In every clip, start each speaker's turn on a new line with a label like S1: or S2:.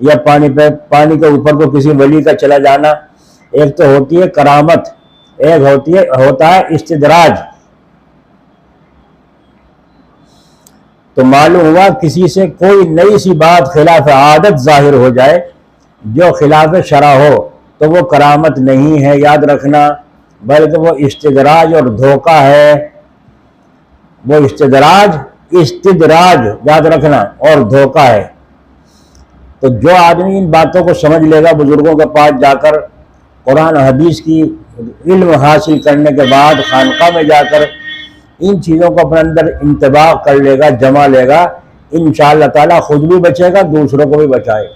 S1: یا پانی کے اوپر کو کسی ولی کا چلا جانا، ایک تو ہوتی ہے کرامت، ایک ہوتا ہے استدراج۔ تو معلوم ہوا کسی سے کوئی نئی سی بات خلاف عادت ظاہر ہو جائے جو خلاف شرع ہو تو وہ کرامت نہیں ہے، یاد رکھنا، بلکہ وہ استدراج اور دھوکہ ہے۔ وہ استدراج یاد رکھنا اور دھوکہ ہے۔ تو جو آدمی ان باتوں کو سمجھ لے گا، بزرگوں کے پاس جا کر قرآن حدیث کی علم حاصل کرنے کے بعد خانقاہ میں جا کر ان چیزوں کو اپنے اندر انتباہ کر لے گا، جمع لے گا، انشاءاللہ تعالیٰ خود بھی بچے گا، دوسروں کو بھی بچائے گا۔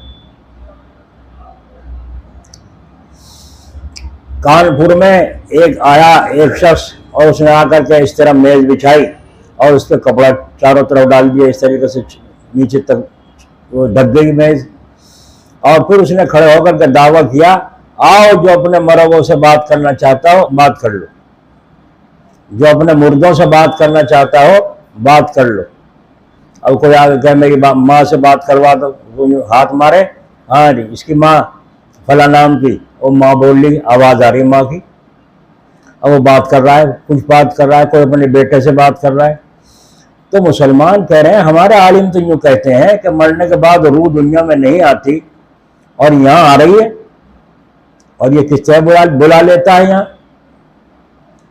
S1: کانپور میں ایک شخص اور اس نے آ کر کے اس طرح میز بچھائی اور اس پہ کپڑا چاروں طرف ڈال دیا، اس طریقے سے نیچے تک وہ ڈھک گئی میز، اور پھر اس نے کھڑے ہو کر کے دعویٰ کیا، آؤ جو اپنے مرغوں سے بات کرنا چاہتا ہو بات کر لو، جو اپنے مردوں سے بات کرنا چاہتا ہو بات کر لو۔ اب کوئی آگے کہ میری ماں سے بات کروا دو، ہاتھ مارے، ہاں جی اس کی ماں فلاں نام کی، وہ ماں بول لی، آواز آ رہی ماں کی، اب وہ بات کر رہا ہے، کچھ بات کر رہا ہے، کوئی اپنے بیٹے سے بات کر رہا ہے۔ تو مسلمان کہہ رہے ہیں ہمارے عالم تو یوں کہتے ہیں کہ مرنے کے بعد روح دنیا میں نہیں آتی اور یہاں آ رہی ہے، اور یہ کس طرح بلا لیتا ہے یہاں،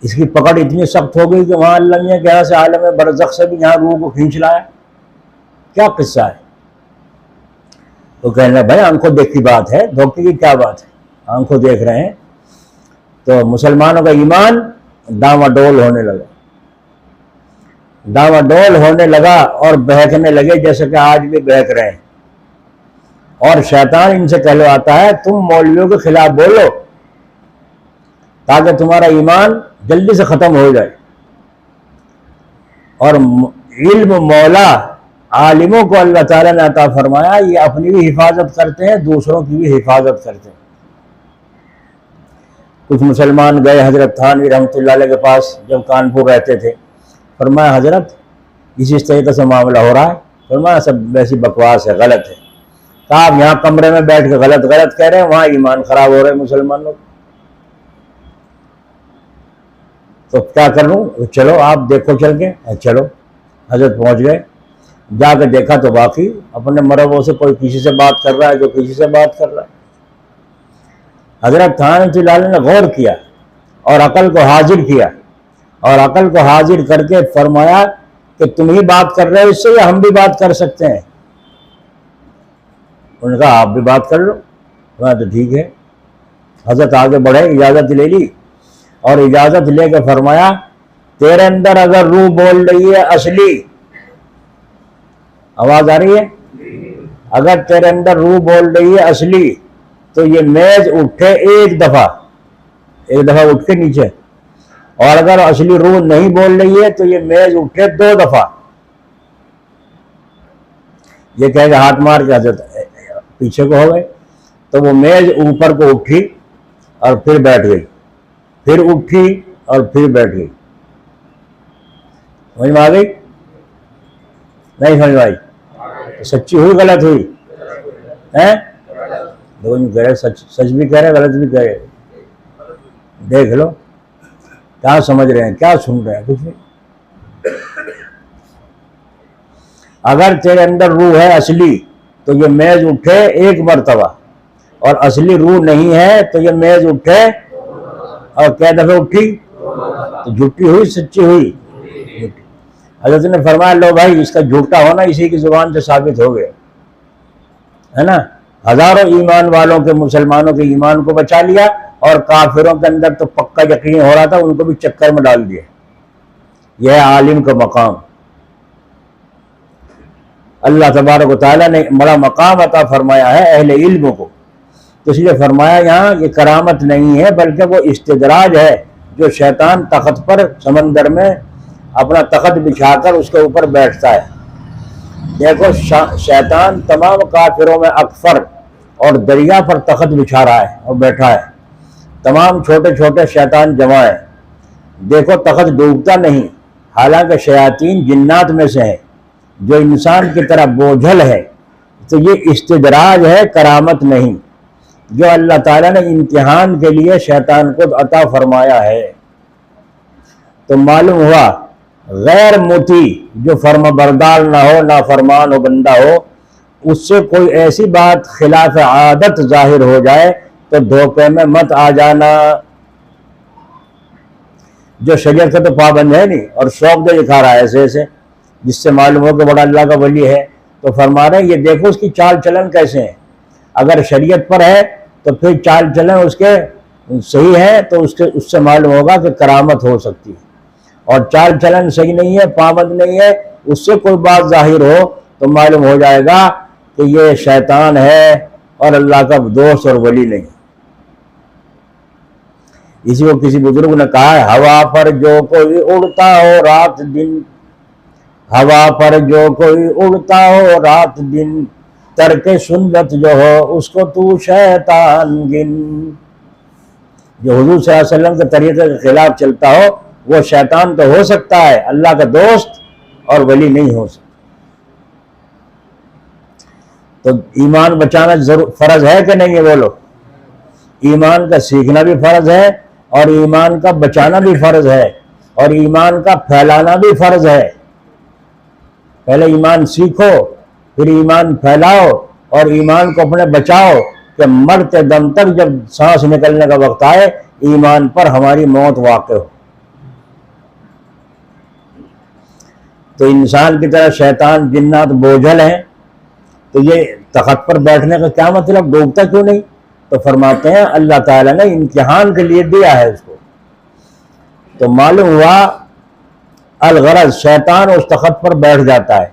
S1: اس کی پکڑ اتنی سخت ہو گئی کہ وہاں اللہ میاں کے یہاں سے عالم برزخ سے بھی یہاں روح کو کھینچ لایا، کیا قصہ ہے؟ تو کہنے لگے بھائی آنکھوں دیکھی بات ہے، دھوکے کی کیا بات ہے، آنکھوں دیکھ رہے ہیں۔ تو مسلمانوں کا ایمان ڈاواڈول ہونے لگا اور بہکنے لگے جیسے کہ آج بھی بہک رہے ہیں، اور شیطان ان سے کہلواتا ہے تم مولویوں کے خلاف بولو تاکہ تمہارا ایمان جلدی سے ختم ہو جائے۔ اور علم مولا عالموں کو اللہ تعالیٰ نے عطا فرمایا، یہ اپنی بھی حفاظت کرتے ہیں، دوسروں کی بھی حفاظت کرتے ہیں۔ کچھ مسلمان گئے حضرت تھانوی رحمۃ اللہ علیہ کے پاس جب کانپور رہتے تھے، فرمایا حضرت اس طریقے سے معاملہ ہو رہا ہے، فرمایا سب ویسی بکواس ہے، غلط ہے۔ کہا آپ یہاں کمرے میں بیٹھ کے غلط کہہ رہے ہیں، وہاں ایمان خراب ہو رہے ہیں مسلمان لوگ، تو کیا کر لوں؟ چلو آپ دیکھو چل کے، چلو حضرت پہنچ گئے، جا کے دیکھا تو واقعی اپنے مرغوں سے کوئی کسی سے بات کر رہا ہے، جو کسی سے بات کر رہا ہے۔ حضرت تھانوی اللہ نے غور کیا اور عقل کو حاضر کیا، اور عقل کو حاضر کر کے فرمایا کہ تم ہی بات کر رہے ہو اس سے یا ہم بھی بات کر سکتے ہیں؟ انہوں نے کہا آپ بھی بات کر لو۔ کہا تو ٹھیک ہے۔ حضرت آگے بڑھے، اجازت لے لی، اور اجازت لے کے فرمایا تیرے اندر اگر روح بول رہی ہے اصلی، آواز آ رہی ہے، اگر تیرے اندر روح بول رہی ہے اصلی تو یہ میز اٹھے ایک دفعہ اٹھ کے نیچے، اور اگر اصلی روح نہیں بول رہی ہے تو یہ میز اٹھے 2 دفعہ۔ یہ کہے کہ ہاتھ مار کے حضرت پیچھے کو ہو گئے، تو وہ میز اوپر کو اٹھی اور پھر بیٹھ گئی، پھر اٹھی اور پھر بیٹھ گئی۔ سمجھ میں آ گئی؟ نہیں سمجھ میں آئی؟ سچی ہوئی غلط ہوئی؟ سچ بھی کہہ رہے غلط بھی کہہ رہے، دیکھ لو کیا سمجھ رہے ہیں، کیا سن رہے ہیں، کچھ نہیں۔ اگر تیرے اندر روح ہے اصلی تو یہ میز اٹھے 1 مرتبہ، اور اصلی روح نہیں ہے تو یہ میز اٹھے، اور کئی دفعہ اٹھی، تو جھوٹی ہوئی سچی ہوئی؟ حضرت نے فرمایا لو بھائی اس کا جھوٹا ہونا اسی کی زبان سے ثابت ہو گیا ہے نا۔ ہزاروں ایمان والوں کے، مسلمانوں کے ایمان کو بچا لیا، اور کافروں کے اندر تو پکا یقین ہو رہا تھا، ان کو بھی چکر میں ڈال دیا۔ یہ ہے عالم کا مقام۔ اللہ تبارک و تعالیٰ نے بڑا مقام عطا فرمایا ہے اہل علم کو، تو اس لیے فرمایا یہاں یہ کرامت نہیں ہے بلکہ وہ استدراج ہے، جو شیطان تخت پر سمندر میں اپنا تخت بچھا کر اس کے اوپر بیٹھتا ہے۔ دیکھو شیطان تمام کافروں میں اکثر اور دریا پر تخت بچھا رہا ہے اور بیٹھا ہے، تمام چھوٹے چھوٹے شیطان جمع ہیں۔ دیکھو تخت ڈوبتا نہیں، حالانکہ شیاطین جنات میں سے ہیں جو انسان کی طرح بوجھل ہے، تو یہ استدراج ہے، کرامت نہیں، جو اللہ تعالیٰ نے امتحان کے لیے شیطان کو عطا فرمایا ہے۔ تو معلوم ہوا غیر مطیع جو فرما بردار نہ ہو، نافرمان ہو، بندہ ہو، اس سے کوئی ایسی بات خلاف عادت ظاہر ہو جائے تو دھوکے میں مت آ جانا۔ جو شریعت کا تو پابند ہے نہیں اور شوق جو دکھا رہا ہے ایسے ایسے، جس سے معلوم ہو کہ بڑا اللہ کا ولی ہے، تو فرما رہے ہیں یہ دیکھو اس کی چال چلن کیسے ہیں۔ اگر شریعت پر ہے تو پھر چال چلن اس کے صحیح ہے تو اس سے معلوم ہوگا کہ کرامت ہو سکتی ہے، اور چال چلن صحیح نہیں ہے، پابند نہیں ہے، اس سے کوئی بات ظاہر ہو تو معلوم ہو جائے گا کہ یہ شیطان ہے اور اللہ کا دوست اور ولی نہیں۔ اسی کو کسی بزرگ نے کہا ہے، ہوا پر جو کوئی اڑتا ہو رات دن، ہوا پر جو کوئی اڑتا ہو رات دن، ترک سنت جو ہو اس کو تو شیطان گن۔ جو حضور صلی اللہ علیہ وسلم کے طریقے کے خلاف چلتا ہو وہ شیطان تو ہو سکتا ہے، اللہ کا دوست اور ولی نہیں ہو سکتا۔ تو ایمان بچانا فرض ہے کہ نہیں ہے؟ بولو، ایمان کا سیکھنا بھی فرض ہے اور ایمان کا بچانا بھی فرض ہے اور ایمان کا پھیلانا بھی فرض ہے۔ پہلے ایمان سیکھو، پھر ایمان پھیلاؤ اور ایمان کو اپنے بچاؤ کہ مرتے دم تک جب سانس نکلنے کا وقت آئے ایمان پر ہماری موت واقع ہو۔ تو انسان کی طرح شیطان جنات بوجھل ہیں، تو یہ تخت پر بیٹھنے کا کیا مطلب؟ ڈوبتا کیوں نہیں؟ تو فرماتے ہیں اللہ تعالیٰ نے امتحان کے لیے دیا ہے اس کو۔ تو معلوم ہوا الغرض شیطان اس تخت پر بیٹھ جاتا ہے۔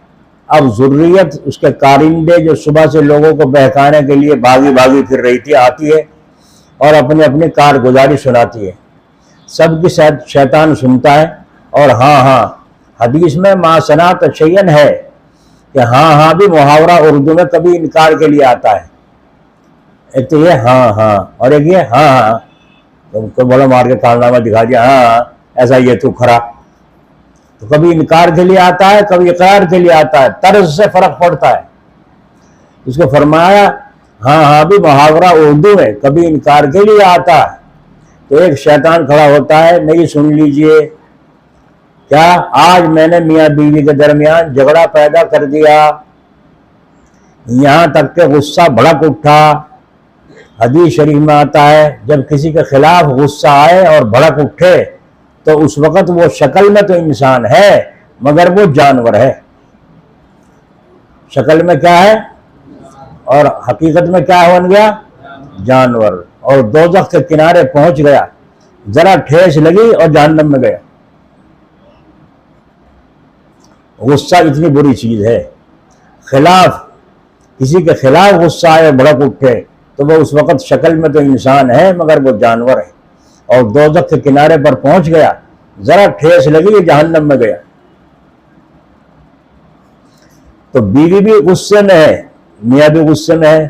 S1: اب ذریت اس کے کارندے جو صبح سے لوگوں کو بہکانے کے لیے بھاگی بھاگی پھر رہی تھی آتی ہے اور اپنی اپنی کارگزاری سناتی ہے، سب کی شیطان سنتا ہے۔ اور ہاں حدیث میں ما صنعت شیئن ہے کہ ہاں بھی محاورہ اردو میں کبھی انکار کے لیے آتا ہے۔ ایک تو یہ ہاں اور ایک یہ ہاں کوئی بڑا مار کے کارنامہ دکھا دیا، ہاں ایسا یہ تو کھرا۔ تو کبھی انکار کے لیے آتا ہے، کبھی اقرار کے لیے آتا ہے، طرز سے فرق پڑتا ہے۔ اس کو فرمایا ہاں بھی محاورہ اردو میں کبھی انکار کے لیے آتا ہے۔ تو ایک شیطان کھڑا ہوتا ہے، نہیں سن لیجئے کیا آج میں نے میاں بیوی کے درمیان جھگڑا پیدا کر دیا، یہاں تک کہ غصہ بھڑک اٹھا۔ حدیث شریف میں آتا ہے جب کسی کے خلاف غصہ آئے اور بھڑک اٹھے تو اس وقت وہ شکل میں تو انسان ہے مگر وہ جانور ہے۔ شکل میں کیا ہے اور حقیقت میں کیا بن گیا؟ جانور۔ اور دوزخ کے کنارے پہنچ گیا، ذرا ٹھیس لگی اور جہنم میں گیا۔ غصہ اتنی بری چیز ہے، کسی کے خلاف غصہ آئے بھڑک اٹھے تو وہ اس وقت شکل میں تو انسان ہے مگر وہ جانور ہے، اور دوزخ کے کنارے پر پہنچ گیا، ذرا ٹھیس لگی جہنم میں گیا۔ تو بیوی بھی غصے میں ہے، میاں بھی غصے میں ہے۔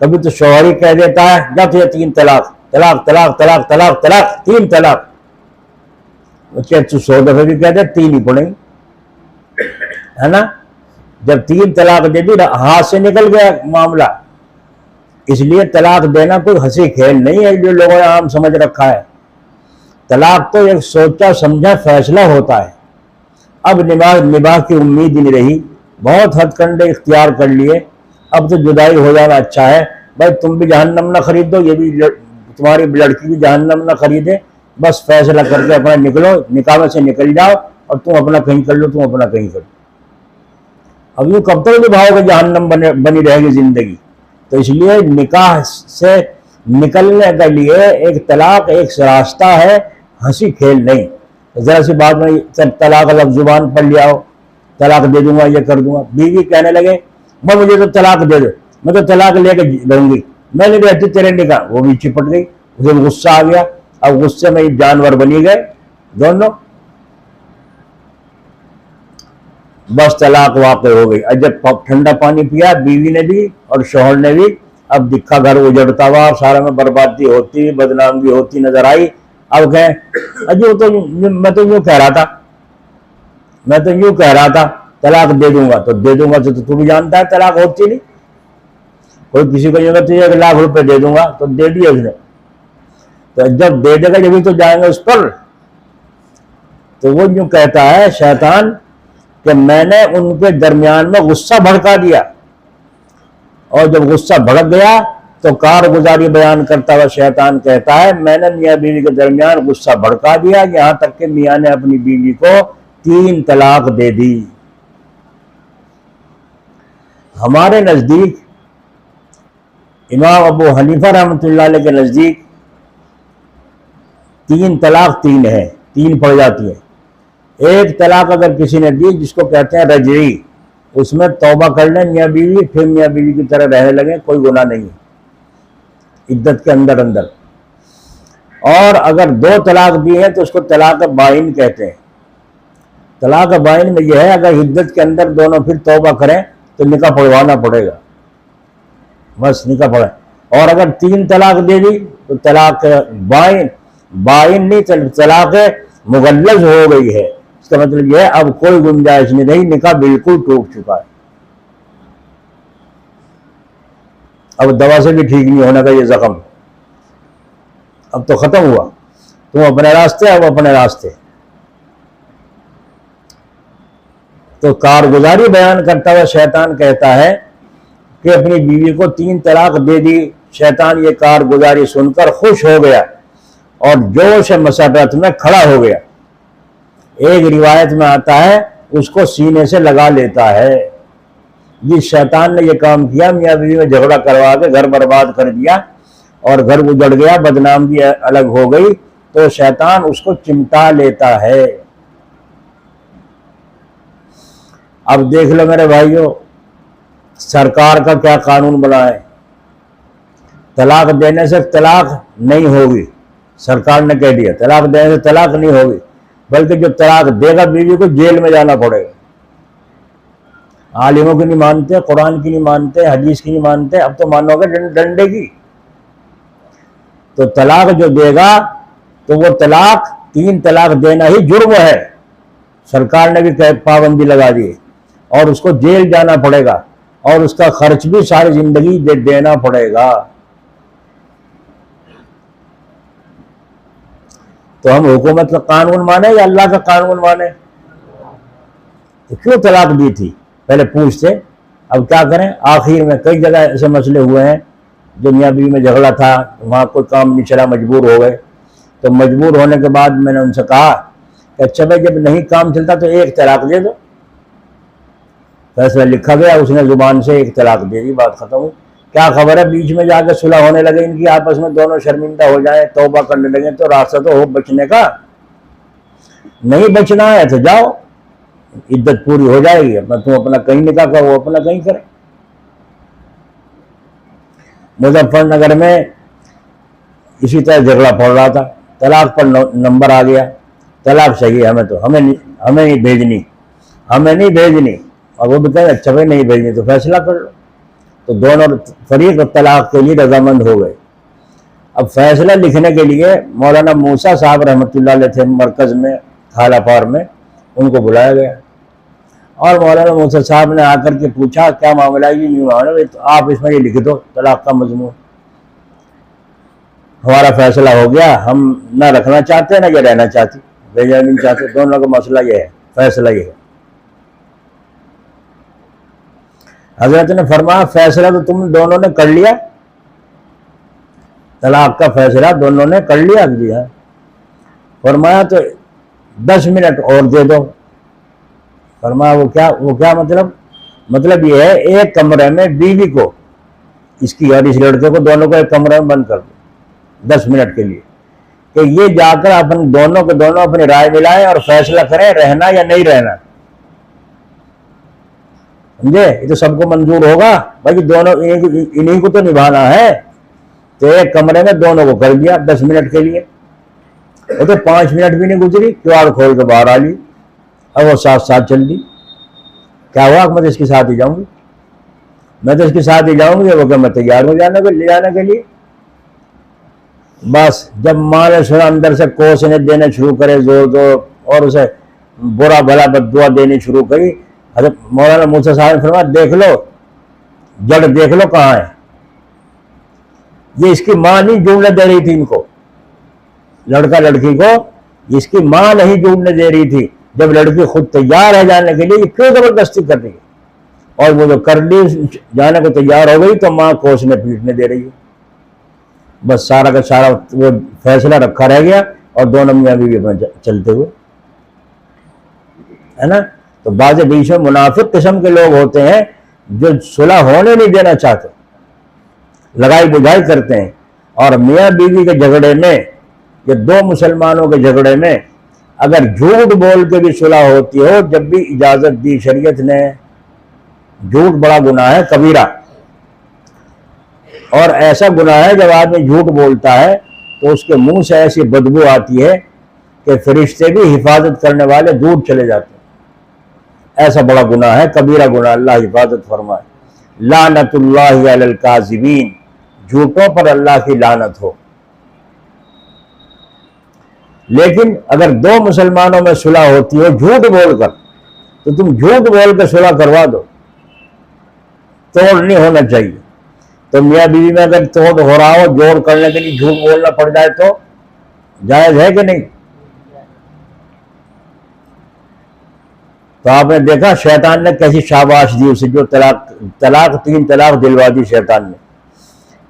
S1: کبھی تو شوہر ہی کہہ دیتا ہے جا تجھے 3 طلاق، طلاق طلاق طلاق طلاق طلاق 3 طلاق، تو 100 دفعہ بھی کہہ دے 3 ہی پڑیں ہے نا۔ جب 3 طلاق دے دی ہاتھ سے نکل گیا معاملہ۔ اس لیے طلاق دینا کوئی ہنسی کھیل نہیں ہے جو لوگوں نے عام سمجھ رکھا ہے۔ طلاق تو ایک سوچا سمجھا فیصلہ ہوتا ہے۔ اب نباہ کی امید نہیں رہی، بہت ہتھ کنڈے اختیار کر لیے، اب تو جدائی ہو جانا اچھا ہے۔ بھائی تم بھی جہنم نہ خرید دو، یہ بھی تمہاری لڑکی بھی جہنم نہ خریدے، بس فیصلہ کر کے اپنا نکلو، نکاح میں سے نکل جاؤ اور تم اپنا کہیں کر لو، تم اپنا کہیں کر لو۔ اب یوں کب تک نبھاؤ گے جہنم بنی رہے گی زندگی؟ تو اس لیے نکاح سے نکلنے کے لیے ایک طلاق ایک راستہ ہے، ہنسی کھیل نہیں۔ ذرا سی بات میں طلاق لفظ زبان پر لے آؤ، طلاق دے دوں گا، یہ کر دوں گا۔ بیوی کہنے لگے میں مجھے تو طلاق دے دو، میں تو طلاق لے کے رہوں گی، میں نہیں رہتی تیرے نکاح، وہ بھی چپٹ گئی، اسے غصہ آ گیا۔ اب غصے میں جانور بنی گئے دونوں، بس طلاق واقع ہو گئی۔ اب جب ٹھنڈا پانی پیا بیوی نے بھی اور شوہر نے بھی، اب دکھا گھر اجڑتا ہوا، سارا میں بربادی ہوتی، بدنامی ہوتی نظر آئی۔ اب کہیں میں تو یوں کہہ رہا تھا طلاق دے دوں گا، تو دے دوں گا تو بھی جانتا ہے طلاق ہوتی نہیں۔ کوئی کسی کو یہ کہتا ہے 1 لاکھ روپے دے دوں گا تو دے دیا اس نے، تو جب دے دے گا جبھی تو جائیں گے اس پر. تو وہ یوں کہتا ہے شیطان کہ میں نے ان کے درمیان میں غصہ بھڑکا دیا، اور جب غصہ بھڑک گیا تو کارگزاری بیان کرتا ہوا شیطان کہتا ہے میں نے میاں بیوی کے درمیان غصہ بھڑکا دیا، یہاں تک کہ میاں نے اپنی بیوی کو 3 طلاق دے دی. ہمارے نزدیک امام ابو حنیفہ رحمۃ اللہ علیہ کے نزدیک 3 طلاق 3 ہے، 3 پڑ جاتی ہیں. ایک طلاق اگر کسی نے دی جس کو کہتے ہیں رجعی، اس میں توبہ کر لیں میاں بیوی، پھر میاں بیوی کی طرح رہنے لگیں، کوئی گناہ نہیں ہے عدت کے اندر. اور اگر 2 طلاق دی ہیں تو اس کو طلاق بائن کہتے ہیں. طلاق بائن میں یہ ہے اگر عدت کے اندر دونوں پھر توبہ کریں تو نکاح پڑھوانا پڑے گا، بس نکاح پڑھے. اور اگر 3 طلاق دے دی تو طلاق بائن نہیں، طلاق مغلظ ہو گئی ہے. اس کا مطلب یہ ہے اب کوئی گنجائش نہیں رہی، نکاح بالکل ٹوٹ چکا ہے، اب دوا سے بھی ٹھیک نہیں ہونے کا یہ زخم، اب تو ختم ہوا، تم اپنے راستے اب اپنے راستے. تو کارگزاری بیان کرتا ہوا شیطان کہتا ہے کہ اپنی بیوی کو 3 طلاق دے دی. شیطان یہ کارگزاری سن کر خوش ہو گیا اور جوش مسرت میں کھڑا ہو گیا. ایک روایت میں آتا ہے اس کو سینے سے لگا لیتا ہے. جس شیطان نے یہ کام کیا، میاں بیوی میں جھگڑا کروا کے گھر برباد کر دیا اور گھر اجڑ گیا، بدنامی الگ ہو گئی، تو شیطان اس کو چمٹا لیتا ہے. اب دیکھ لو میرے بھائیوں، سرکار کا کیا قانون بنا ہے. طلاق دینے سے طلاق نہیں ہوگی، سرکار نے کہہ دیا طلاق دینے سے طلاق نہیں ہوگی، بلکہ جو طلاق دے گا بیوی کو جیل میں جانا پڑے گا. عالموں کی نہیں مانتے، قرآن کی نہیں مانتے، حدیث کی نہیں مانتے، اب تو مانو گے ڈنڈے کی. تو طلاق جو دے گا تو وہ طلاق 3 طلاق دینا ہی جرم ہے، سرکار نے بھی پابندی لگا دی، اور اس کو جیل جانا پڑے گا اور اس کا خرچ بھی ساری زندگی دینا پڑے گا. تو ہم حکومت کا قانون مانے یا اللہ کا قانون مانے؟ تو کیوں طلاق دی تھی پہلے پوچھتے. اب کیا کریں، آخر میں کئی جگہ ایسے مسئلے ہوئے ہیں جو میاں بیوی میں جھگڑا تھا، وہاں کوئی کام نہیں چلا، مجبور ہو گئے. تو مجبور ہونے کے بعد میں نے ان سے کہا کہ اچھا بھائی جب نہیں کام چلتا تو 1 طلاق دے دو. فیصلہ لکھا گیا، اس نے زبان سے 1 طلاق دے دی، بات ختم ہوئی. کیا خبر ہے بیچ میں جا کے صلح ہونے لگے ان کی، آپس میں دونوں شرمندہ ہو جائیں، توبہ کرنے لگیں، تو راستہ تو ہو بچنے کا. نہیں بچنا ہے تو جاؤ، عدت پوری ہو جائے گی، تم اپنا کہیں نکاح کرو، وہ اپنا کہیں کرے. مظفر نگر میں اسی طرح جھگڑا پڑ رہا تھا، طلاق پر نمبر آ گیا، طلاق صحیح ہے، ہمیں نہیں بھیجنی. اور وہ بھی کہیں اچھا بھائی نہیں بھیجنی تو فیصلہ کر لو. تو دونوں فریق طلاق کے لیے رضامند ہو گئے. اب فیصلہ لکھنے کے لیے مولانا موسیٰ صاحب رحمۃ اللہ علیہ تھے مرکز میں کھالا پار میں، ان کو بلایا گیا اور مولانا موسیٰ صاحب نے آ کر کے پوچھا کیا معاملہ ہے. یہ آپ اس میں یہ لکھ دو طلاق کا مضمون، ہمارا فیصلہ ہو گیا، ہم نہ رکھنا چاہتے نہ یہ رہنا چاہتی، بھیجنا نہیں چاہتے، دونوں کا مسئلہ یہ ہے، فیصلہ یہ ہے. حضرت نے فرمایا فیصلہ تو تم دونوں نے کر لیا، طلاق کا فیصلہ دونوں نے کر لیا دیا. فرمایا تو 10 منٹ اور دے دو. فرمایا وہ کیا مطلب یہ ہے ایک کمرے میں بیوی کو، اس کی اور اس لڑکے کو، دونوں کو ایک کمرے میں بند کر دو 10 منٹ کے لیے، کہ یہ جا کر دونوں اپنی رائے ملائیں اور فیصلہ کریں رہنا یا نہیں رہنا. سمجھے؟ یہ تو سب کو منظور ہوگا بھائی، دونوں انہیں کو تو نبھانا ہے. تو ایک کمرے میں دونوں کو کر دیا 10 منٹ کے لیے. وہ تو 5 منٹ بھی نہیں گزری، کیواڑ کھول کے باہر آ لی. اب وہ ساتھ چل دی. کیا ہوا؟ میں تو اس کے ساتھ ہی جاؤں گی، وہ کہ میں تیار ہوں لے جانے کے لیے. بس جب ماں نے سنا اندر سے کوسنے دینے شروع کرے زور اور اسے برا بھلا بددعا دینی شروع کری. حضرت مولانا موسیٰ صاحب نے فرمایا دیکھ لو جڑ دیکھ لو کہاں ہے. یہ اس کی ماں نہیں جوڑنے دے رہی تھی ان کو، لڑکا لڑکی کو اس کی ماں نہیں جوڑنے دے رہی تھی. جب لڑکی خود تیار ہے جانے کے لیے، یہ کیوں زبردستی کر رہی ہے؟ اور وہ جو کر لی جانے کو تیار ہو گئی تو ماں کوسنے پیٹنے دے رہی ہے. بس سارا کا سارا وہ فیصلہ رکھا رہ گیا اور دونوں میاں بیوی اپنا چلتے ہوئے، ہے نا. تو بعض بیچ میں منافق قسم کے لوگ ہوتے ہیں جو صلح ہونے نہیں دینا چاہتے، لڑائی بجھائی کرتے ہیں. اور میاں بیوی کے جھگڑے میں یا دو مسلمانوں کے جھگڑے میں اگر جھوٹ بول کے بھی صلح ہوتی ہو، جب بھی اجازت دی شریعت نے. جھوٹ بڑا گناہ ہے، کبیرہ، اور ایسا گناہ ہے جب آدمی جھوٹ بولتا ہے تو اس کے منہ سے ایسی بدبو آتی ہے کہ فرشتے بھی حفاظت کرنے والے دور چلے جاتے ہیں. ایسا بڑا گناہ ہے، کبیرہ گناہ، اللہ حفاظت فرمائے. لعنت اللہ علی الکاذبین، جھوٹوں پر اللہ کی لعنت ہو. لیکن اگر دو مسلمانوں میں صلح ہوتی ہو جھوٹ بول کر، تو تم جھوٹ بول کر صلح کروا دو، توڑ نہیں ہونا چاہیے. تو میاں بیوی میں اگر توڑ ہو رہا ہو، جوڑ کرنے کے لیے جھوٹ بولنا پڑ جائے تو جائز ہے کہ نہیں؟ تو آپ نے دیکھا شیطان نے کیسی شاباش دی اسے، جو طلاق 3 طلاق دلوا دی شیطان نے،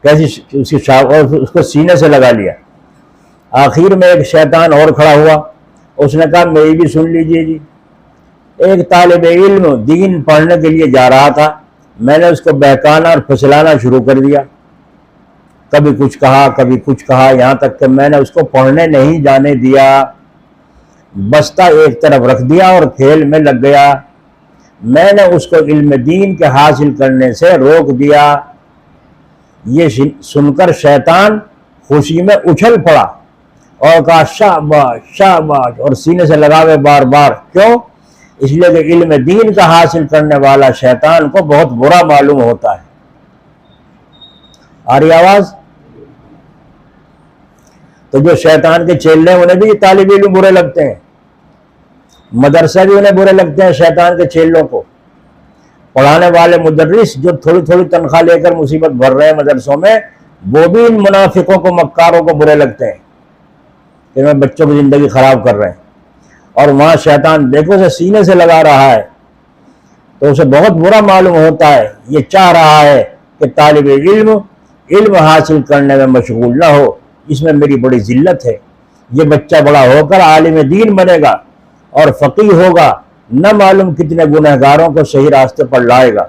S1: کیسی اس کی شاباش، اس کو سینے سے لگا لیا. آخر میں ایک شیطان اور کھڑا ہوا، اس نے کہا میری بھی سن لیجئے جی. ایک طالب علم دین پڑھنے کے لیے جا رہا تھا، میں نے اس کو بہکانا اور پھسلانا شروع کر دیا. کبھی کچھ کہا کبھی کچھ کہا، یہاں تک کہ میں نے اس کو پڑھنے نہیں جانے دیا، بستہ ایک طرف رکھ دیا اور کھیل میں لگ گیا. میں نے اس کو علم دین کے حاصل کرنے سے روک دیا. یہ سن کر شیطان خوشی میں اچھل پڑا اور کہا شاباش شاباش، اور سینے سے لگاوے بار بار. کیوں؟ اس لیے کہ علم دین کا حاصل کرنے والا شیطان کو بہت برا معلوم ہوتا ہے. آ رہی آواز؟ تو جو شیطان کے چیلے ہیں انہیں بھی طالب علم برے لگتے ہیں، مدرسے بھی انہیں برے لگتے ہیں شیطان کے چیلوں کو. پڑھانے والے مدرس جو تھوڑی تھوڑی تنخواہ لے کر مصیبت بھر رہے ہیں مدرسوں میں، وہ بھی ان منافقوں کو، مکاروں کو برے لگتے ہیں کہ میں بچوں کی زندگی خراب کر رہے ہیں. اور وہاں شیطان دیکھو اسے سینے سے لگا رہا ہے تو اسے بہت برا معلوم ہوتا ہے. یہ چاہ رہا ہے کہ طالب علم حاصل کرنے میں مشغول نہ ہو، اس میں میری بڑی ذلت ہے. یہ بچہ بڑا ہو کر عالم دین بنے گا اور فقیہ ہوگا، نہ معلوم کتنے گنہگاروں کو صحیح راستے پر لائے گا.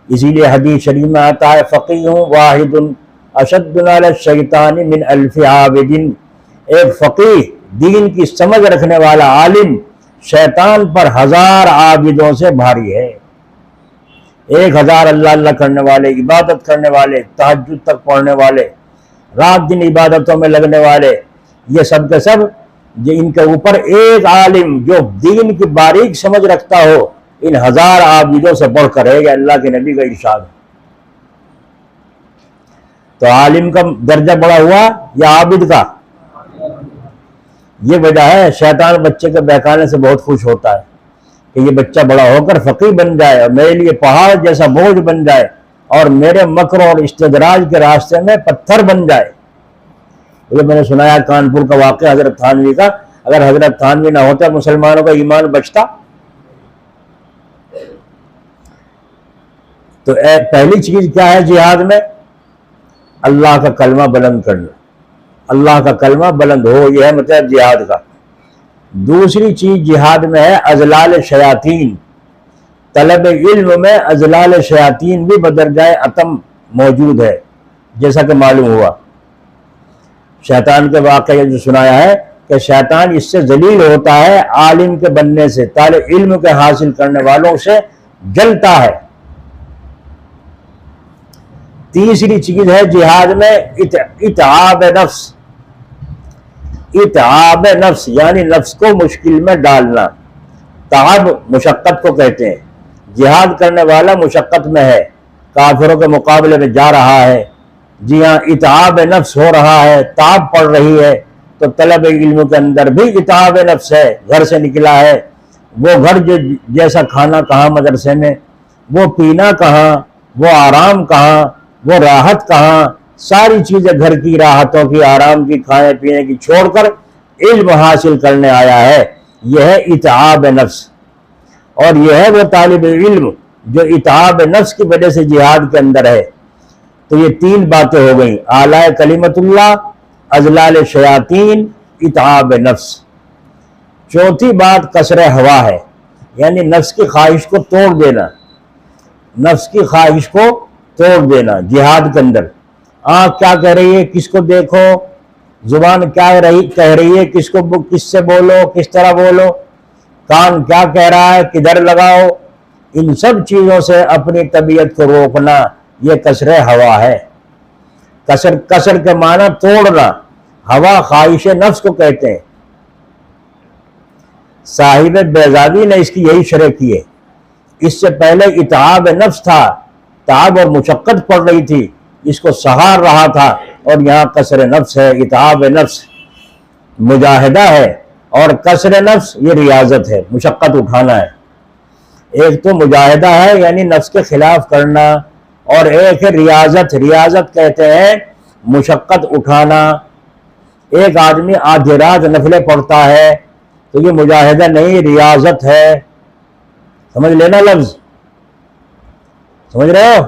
S1: اسی لیے حدیث شریف میں آتا ہے فقیہ واحد اشد علی الشیطان من 1000 عابد. ایک فقیہ، دین کی سمجھ رکھنے والا عالم، شیطان پر 1000 عابدوں سے بھاری ہے. 1000 اللہ اللہ کرنے والے، عبادت کرنے والے، تہجد تک پڑھنے والے، رات دن عبادتوں میں لگنے والے، یہ سب کے سب ان کے اوپر ایک عالم جو دین کی باریک سمجھ رکھتا ہو، ان 1000 عابدوں سے بڑھ کر ہے. یہ اللہ کے نبی کا ارشاد ہے. تو عالم کا درجہ بڑا ہوا یا عابد کا؟ یہ وجہ ہے شیطان بچے کے بہکانے سے بہت خوش ہوتا ہے کہ یہ بچہ بڑا ہو کر فقیہ بن جائے اور میرے لیے پہاڑ جیسا بوجھ بن جائے اور میرے مکر اور استدراج کے راستے میں پتھر بن جائے. یہ میں نے سنایا کانپور کا واقعہ حضرت تھانوی کا. اگر حضرت تھانوی نہ ہوتا مسلمانوں کا ایمان بچتا؟ تو پہلی چیز کیا ہے جہاد میں؟ اللہ کا کلمہ بلند کرنا. اللہ کا کلمہ بلند ہو، یہ ہے مطلب جہاد کا. دوسری چیز جہاد میں ہے اذلال شیاطین. طلب علم میں اذلال شیاطین بھی بدرجائے عتم موجود ہے، جیسا کہ معلوم ہوا. شیطان کے واقعے جو سنایا ہے کہ شیطان اس سے ذلیل ہوتا ہے، عالم کے بننے سے، طالب علم کے حاصل کرنے والوں سے جلتا ہے. تیسری چیز ہے جہاد میں اتعاب نفس. اتعاب نفس یعنی نفس کو مشکل میں ڈالنا. تعب مشقت کو کہتے ہیں. جہاد کرنے والا مشقت میں ہے، کافروں کے مقابلے میں جا رہا ہے. جی ہاں، اتعاب نفس ہو رہا ہے، تعب پڑ رہی ہے. تو طلب علم کے اندر بھی اتعاب نفس ہے. گھر سے نکلا ہے، وہ گھر جیسا کھانا کہاں مدرسے میں، وہ پینا کہاں، وہ آرام کہاں، وہ راحت کہاں. ساری چیزیں گھر کی راحتوں کی آرام کی کھانے پینے کی چھوڑ کر علم حاصل کرنے آیا ہے، یہ ہے اتعاب نفس۔ اور یہ ہے وہ طالب علم جو اتعاب نفس کی وجہ سے جہاد کے اندر ہے۔ تو یہ تین باتیں ہو گئیں، اعلی کلمت اللہ، اذلال شیاطین، اتعاب نفس۔ چوتھی بات کسر ہوا ہے، یعنی نفس کی خواہش کو توڑ دینا، نفس کی خواہش کو توڑ دینا جہاد کے اندر۔ آنکھ کیا کہہ رہی ہے کس کو دیکھو، زبان کیا کہہ رہی ہے کس سے بولو، کس طرح بولو، کان کیا کہہ رہا ہے کدھر لگاؤ، ان سب چیزوں سے اپنی طبیعت کو روکنا، یہ کسر ہوا ہے۔ کسر کے معنی توڑنا، ہوا خواہش نفس کو کہتے ہیں۔ صاحب بیضاوی نے اس کی یہی شرح کی ہے۔ اس سے پہلے اتعاب نفس تھا، تعب اور مشقت پڑ رہی تھی، اس کو سہار رہا تھا، اور یہاں کسر نفس ہے، اتعاب نفس مجاہدہ ہے، اور کسر نفس یہ ریاضت ہے، مشقت اٹھانا ہے۔ ایک تو مجاہدہ ہے یعنی نفس کے خلاف کرنا، اور ایک ہے ریاضت۔ ریاضت کہتے ہیں مشقت اٹھانا۔ ایک آدمی آدھی رات نفلیں پڑھتا ہے تو یہ مجاہدہ نہیں، ریاضت ہے۔ سمجھ لینا لفظ، سمجھ رہے ہو؟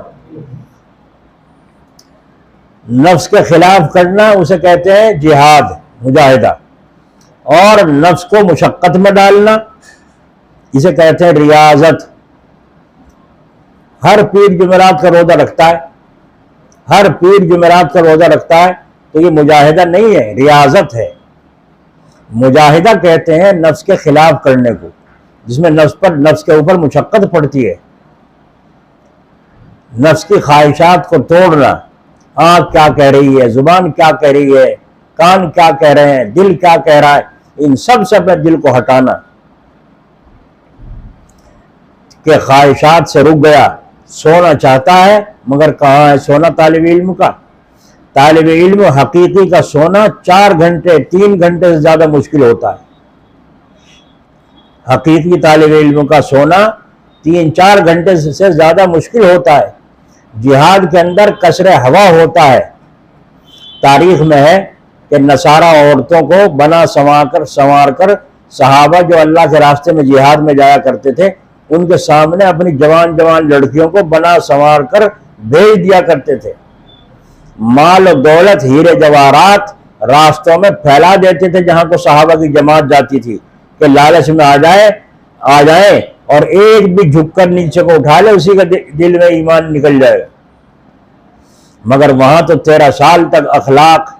S1: نفس کے خلاف کرنا اسے کہتے ہیں جہاد، مجاہدہ، اور نفس کو مشقت میں ڈالنا اسے کہتے ہیں ریاضت۔ ہر پیر جمعرات کا روزہ رکھتا ہے، ہر پیر جمعرات کا روزہ رکھتا ہے تو یہ مجاہدہ نہیں ہے، ریاضت ہے۔ مجاہدہ کہتے ہیں نفس کے خلاف کرنے کو، جس میں نفس کے اوپر مشقت پڑتی ہے، نفس کی خواہشات کو توڑنا۔ آنکھ کیا کہہ رہی ہے، زبان کیا کہہ رہی ہے، کان کیا کہہ رہے ہیں، دل کیا کہہ رہا ہے، ان سب سے اپنے دل کو ہٹانا کہ خواہشات سے رک گیا۔ سونا چاہتا ہے مگر کہاں ہے سونا طالب علم کا؟ طالب علم حقیقی کا سونا 4 گھنٹے 3 گھنٹے سے زیادہ مشکل ہوتا ہے۔ حقیقی طالب علم کا سونا 3-4 گھنٹے سے زیادہ مشکل ہوتا ہے۔ جہاد کے اندر کسر ہوا ہوتا ہے۔ تاریخ میں ہے کہ نصارہ عورتوں کو بنا سنوار کر صحابہ جو اللہ کے راستے میں جہاد میں جایا کرتے تھے، ان کے سامنے اپنی جوان لڑکیوں کو بنا سنوار کر بھیج دیا کرتے تھے۔ مال و دولت، ہیرے جواہرات راستوں میں پھیلا دیتے تھے جہاں کو صحابہ کی جماعت جاتی تھی کہ لالچ میں آ جائیں اور ایک بھی جھک کر نیچے کو اٹھا لے، اسی کے دل میں ایمان نکل جائے۔ مگر وہاں تو 13 سال تک اخلاق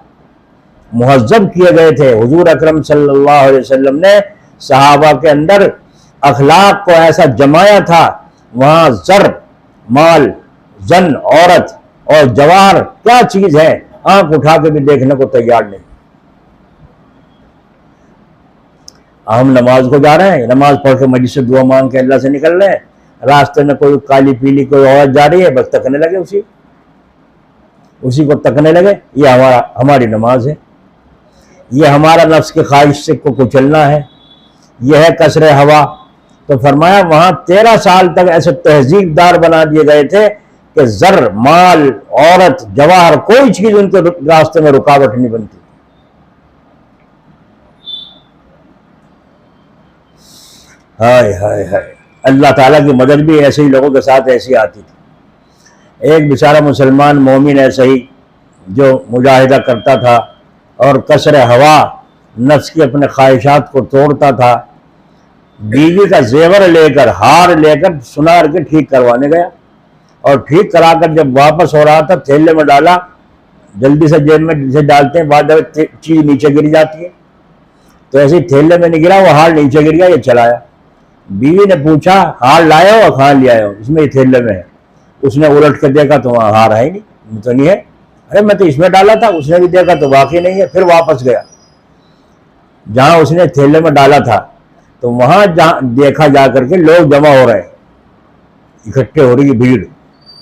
S1: مہذب کیے گئے تھے۔ حضور اکرم صلی اللہ علیہ وسلم نے صحابہ کے اندر اخلاق کو ایسا جمایا تھا، وہاں زر، مال، زن، عورت اور جواہر کیا چیز ہے آنکھ اٹھا کے بھی دیکھنے کو تیار نہیں۔ ہم نماز کو جا رہے ہیں، نماز پڑھ کے مجلس سے دعا مانگ کے اللہ سے نکل رہے ہیں، راستے میں کوئی کالی پیلی کوئی عورت جا رہی ہے، بس تکنے لگے اسی کو تکنے لگے۔ یہ ہماری نماز ہے، یہ ہمارا نفس کی خواہش سے کو کچلنا ہے، یہ ہے کسر ہوا۔ تو فرمایا وہاں 13 سال تک ایسے تہذیب دار بنا دیے گئے تھے کہ زر، مال، عورت، جواہر کوئی چیز ان کے راستے میں رکاوٹ نہیں بنتی۔ ہائے ہائے ہائے، اللہ تعالیٰ کی مدد بھی ایسے ہی لوگوں کے ساتھ ایسی آتی تھی۔ ایک بیچارہ مسلمان مومن ایسا ہی جو مجاہدہ کرتا تھا اور کسر ہوا نفس کی اپنے خواہشات کو توڑتا تھا، بیوی کا زیور لے کر، ہار لے کر سنار کے ٹھیک کروانے گیا، اور ٹھیک کرا کر جب واپس ہو رہا تھا تھیلے میں ڈالا، جلدی سے جیب میں جسے ڈالتے ہیں بعد چیز نیچے گر جاتی ہے، تو ایسے تھیلے میں نہیں گرا، وہ ہار نیچے گر گیا، یہ چلایا۔ بیوی نے پوچھا ہار لائے ہو؟ اور کہاں لے آئے ہو؟ اس میں یہ تھیلے میں ہے۔ اس نے الٹ کے دیکھا تو وہاں ہار ہے ہی نہیں، تو نہیں ہے۔ ارے میں تو اس میں ڈالا تھا۔ اس نے بھی دیکھا تو واقعی نہیں ہے، پھر واپس گیا جہاں اس نے تھیلے میں ڈالا تھا، تو وہاں دیکھا جا کر کے لوگ جمع ہو رہے ہیں، اکٹھے ہو رہی ہے بھیڑ،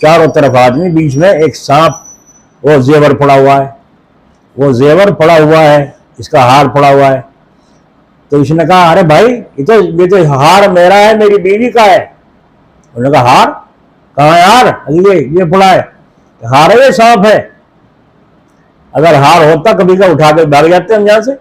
S1: چاروں طرف آدمی، بیچ میں ایک سانپ، وہ زیور پڑا ہوا ہے، وہ زیور پڑا ہوا ہے، اس کا ہار پڑا ہوا ہے۔ تو اس نے کہا ارے بھائی یہ تو ہار میرا ہے، میری بیوی کا ہے۔ انہوں نے کہا ہار کہاں ہے؟ ہار یہ پڑا ہے، ہار ہے یہ سانپ ہے؟ اگر ہار ہوتا کبھی کا اٹھا کے بھاگ جاتے ہم یہاں سے.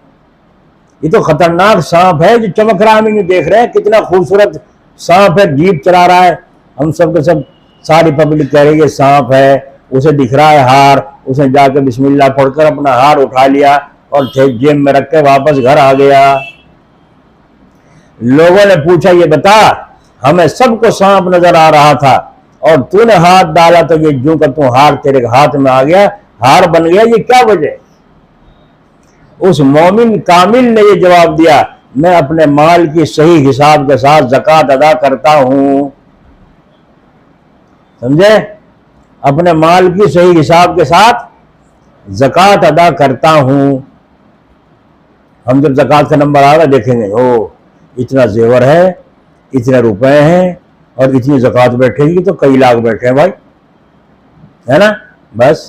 S1: یہ تو خطرناک سانپ ہے جو چمک رہا ہے. ہم یہ دیکھ رہے ہیں کتنا خوبصورت سانپ ہے, جیپ چلا رہا ہے, ہم سب کے سب ساری پبلک کہہ رہی ہے سانپ ہے. اسے دکھ رہا ہے ہار, اس نے جا کے بسم اللہ پڑھ کر اپنا ہار اٹھا لیا اور جیب میں رکھ کے واپس گھر آ گیا. لوگوں نے پوچھا یہ بتا, ہمیں سب کو سانپ نظر آ رہا تھا اور تو نے ہاتھ ڈالا تو یہ جو کہ تو ہار تیرے ہاتھ میں آ گیا, ہار بن گیا, یہ کیا وجہ؟ اس مومن کامل نے یہ جواب دیا, میں اپنے مال کی صحیح حساب کے ساتھ زکوٰۃ ادا کرتا ہوں. سمجھے؟ اپنے مال کی صحیح حساب کے ساتھ زکوٰۃ ادا کرتا ہوں. ہم جب زکوٰۃ کا نمبر آ گا دیکھیں گے او اتنا زیور ہے, اتنے روپے ہیں اور اتنی زکوٰۃ بیٹھے گی تو کئی لاکھ بیٹھے ہیں بھائی, ہے نا. بس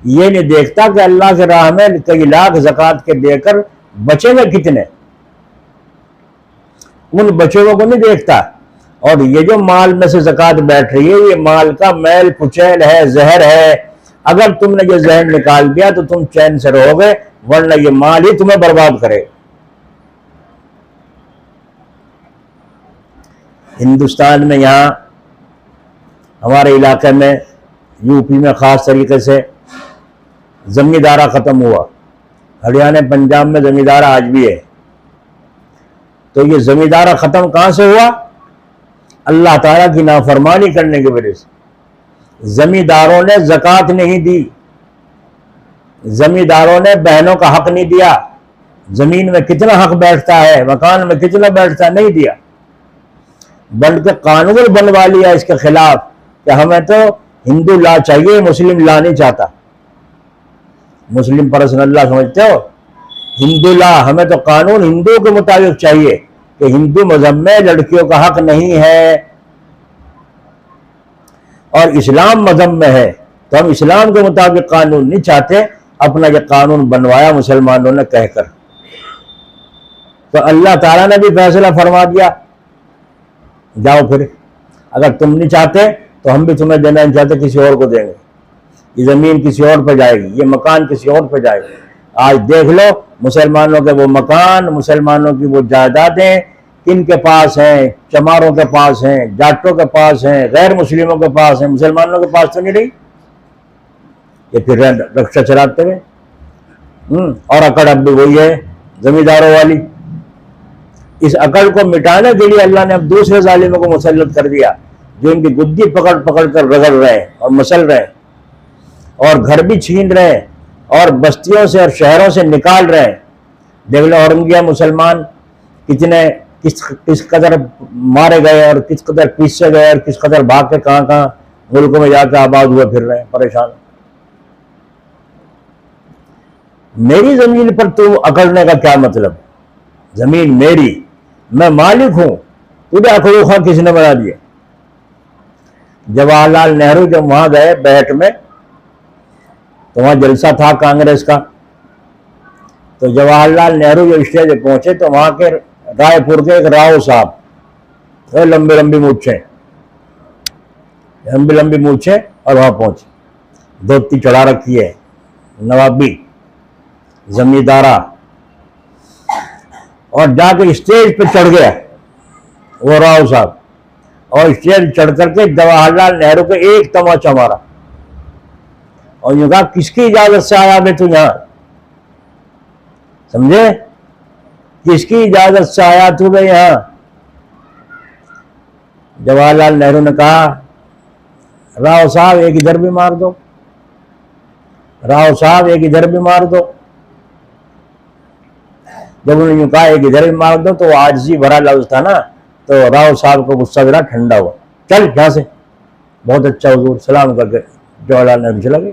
S1: یہ نہیں دیکھتا کہ اللہ کے راہ میں کئی لاکھ زکوٰۃ کے دے کر بچے گا کتنے, ان بچے کو نہیں دیکھتا. اور یہ جو مال میں سے زکوٰۃ بیٹھ رہی ہے یہ مال کا میل کچیل ہے, زہر ہے. اگر تم نے یہ زہر نکال دیا تو تم چین سے رہو گے, ورنہ یہ مال ہی تمہیں برباد کرے. ہندوستان میں یہاں ہمارے علاقے میں یو پی میں خاص طریقے سے زمیندارہ ختم ہوا. ہریانہ پنجاب میں زمیندارہ آج بھی ہے. تو یہ زمیندارہ ختم کہاں سے ہوا؟ اللہ تعالیٰ کی نافرمانی کرنے کی وجہ سے. زمینداروں نے زکوٰۃ نہیں دی, زمینداروں نے بہنوں کا حق نہیں دیا. زمین میں کتنا حق بیٹھتا ہے, مکان میں کتنا بیٹھتا ہے, نہیں دیا. بلکہ قانون بنوا لیا اس کے خلاف کہ ہمیں تو ہندو لا چاہیے, مسلم لا نہیں چاہتا. مسلم پرسن اللہ سمجھتے ہو؟ ہندو لا, ہمیں تو قانون ہندو کے مطابق چاہیے کہ ہندو مذہب میں لڑکیوں کا حق نہیں ہے اور اسلام مذہب میں ہے, تو ہم اسلام کے مطابق قانون نہیں چاہتے. اپنا یہ قانون بنوایا مسلمانوں نے کہہ کر, تو اللہ تعالیٰ نے بھی فیصلہ فرما دیا, جاؤ پھر اگر تم نہیں چاہتے تو ہم بھی تمہیں دینا نہیں چاہتے, کسی اور کو دیں گے. یہ زمین کسی اور پہ جائے گی, یہ مکان کسی اور پہ جائے گا. آج دیکھ لو مسلمانوں کے وہ مکان, مسلمانوں کی وہ جائیدادیں کن کے پاس ہیں؟ چماروں کے پاس ہیں, جاٹوں کے پاس ہیں, غیر مسلموں کے پاس ہیں, مسلمانوں کے پاس تو نہیں رہی. یہ پھر رکشہ چلاتے ہوئے, اور اکڑ اب بھی وہی ہے زمینداروں والی. اس عقل کو مٹانے کے لیے اللہ نے اب دوسرے ظالموں کو مسلط کر دیا جو ان کی گدی پکڑ پکڑ کر رگڑ رہے ہیں اور مسل رہے ہیں, اور گھر بھی چھین رہے ہیں اور بستیوں سے اور شہروں سے نکال رہے ہیں. دیکھ لو اورنگیا مسلمان کتنے کس قدر مارے گئے اور کس قدر پیسے گئے اور کس قدر بھاگ کے کہاں کہاں ملکوں میں جا کے آباد ہوئے پھر رہے ہیں, پریشان. میری زمین پر تو اکڑنے کا کیا مطلب؟ زمین میری, میں مالک ہوں, تجھے اکڑو خواہ کس نے بنا دیا؟ جواہر لال نہرو جب وہاں گئے بیٹھ میں تو وہاں جلسہ تھا کانگریس کا, تو جواہر لال نہرو جو اسٹیج پہ پہنچے تو وہاں کے رائے پور کے ایک راؤ صاحب, لمبی لمبی مونچھیں اور وہاں پہنچے, دھوتی چڑھا رکھی ہے, نوابی زمیندارہ, اور جا کے اسٹیج پہ چڑھ گیا وہ راؤ صاحب, اور اسٹیج چڑھ کر کے جواہر لال نہرو کو ایک تماچا مارا اور یوں کہا کس کی اجازت سے آیا بے تو یہاں؟ سمجھے؟ کس کی اجازت سے آیا تو بے یہاں؟ جواہر لال نہرو نے کہا راؤ صاحب ایک ادھر بھی مار دو, راؤ صاحب ایک ادھر بھی مار دو. جب انہوں نے کہا ایک ادھر بھی مار دو تو وہ عاجزی بھرا لفظ تھا نا, تو راؤ صاحب کو غصہ ذرا ٹھنڈا ہوا, چل یہاں سے, بہت اچھا حضور, سلام کر کے جواہر لال نہرو چلا گیا.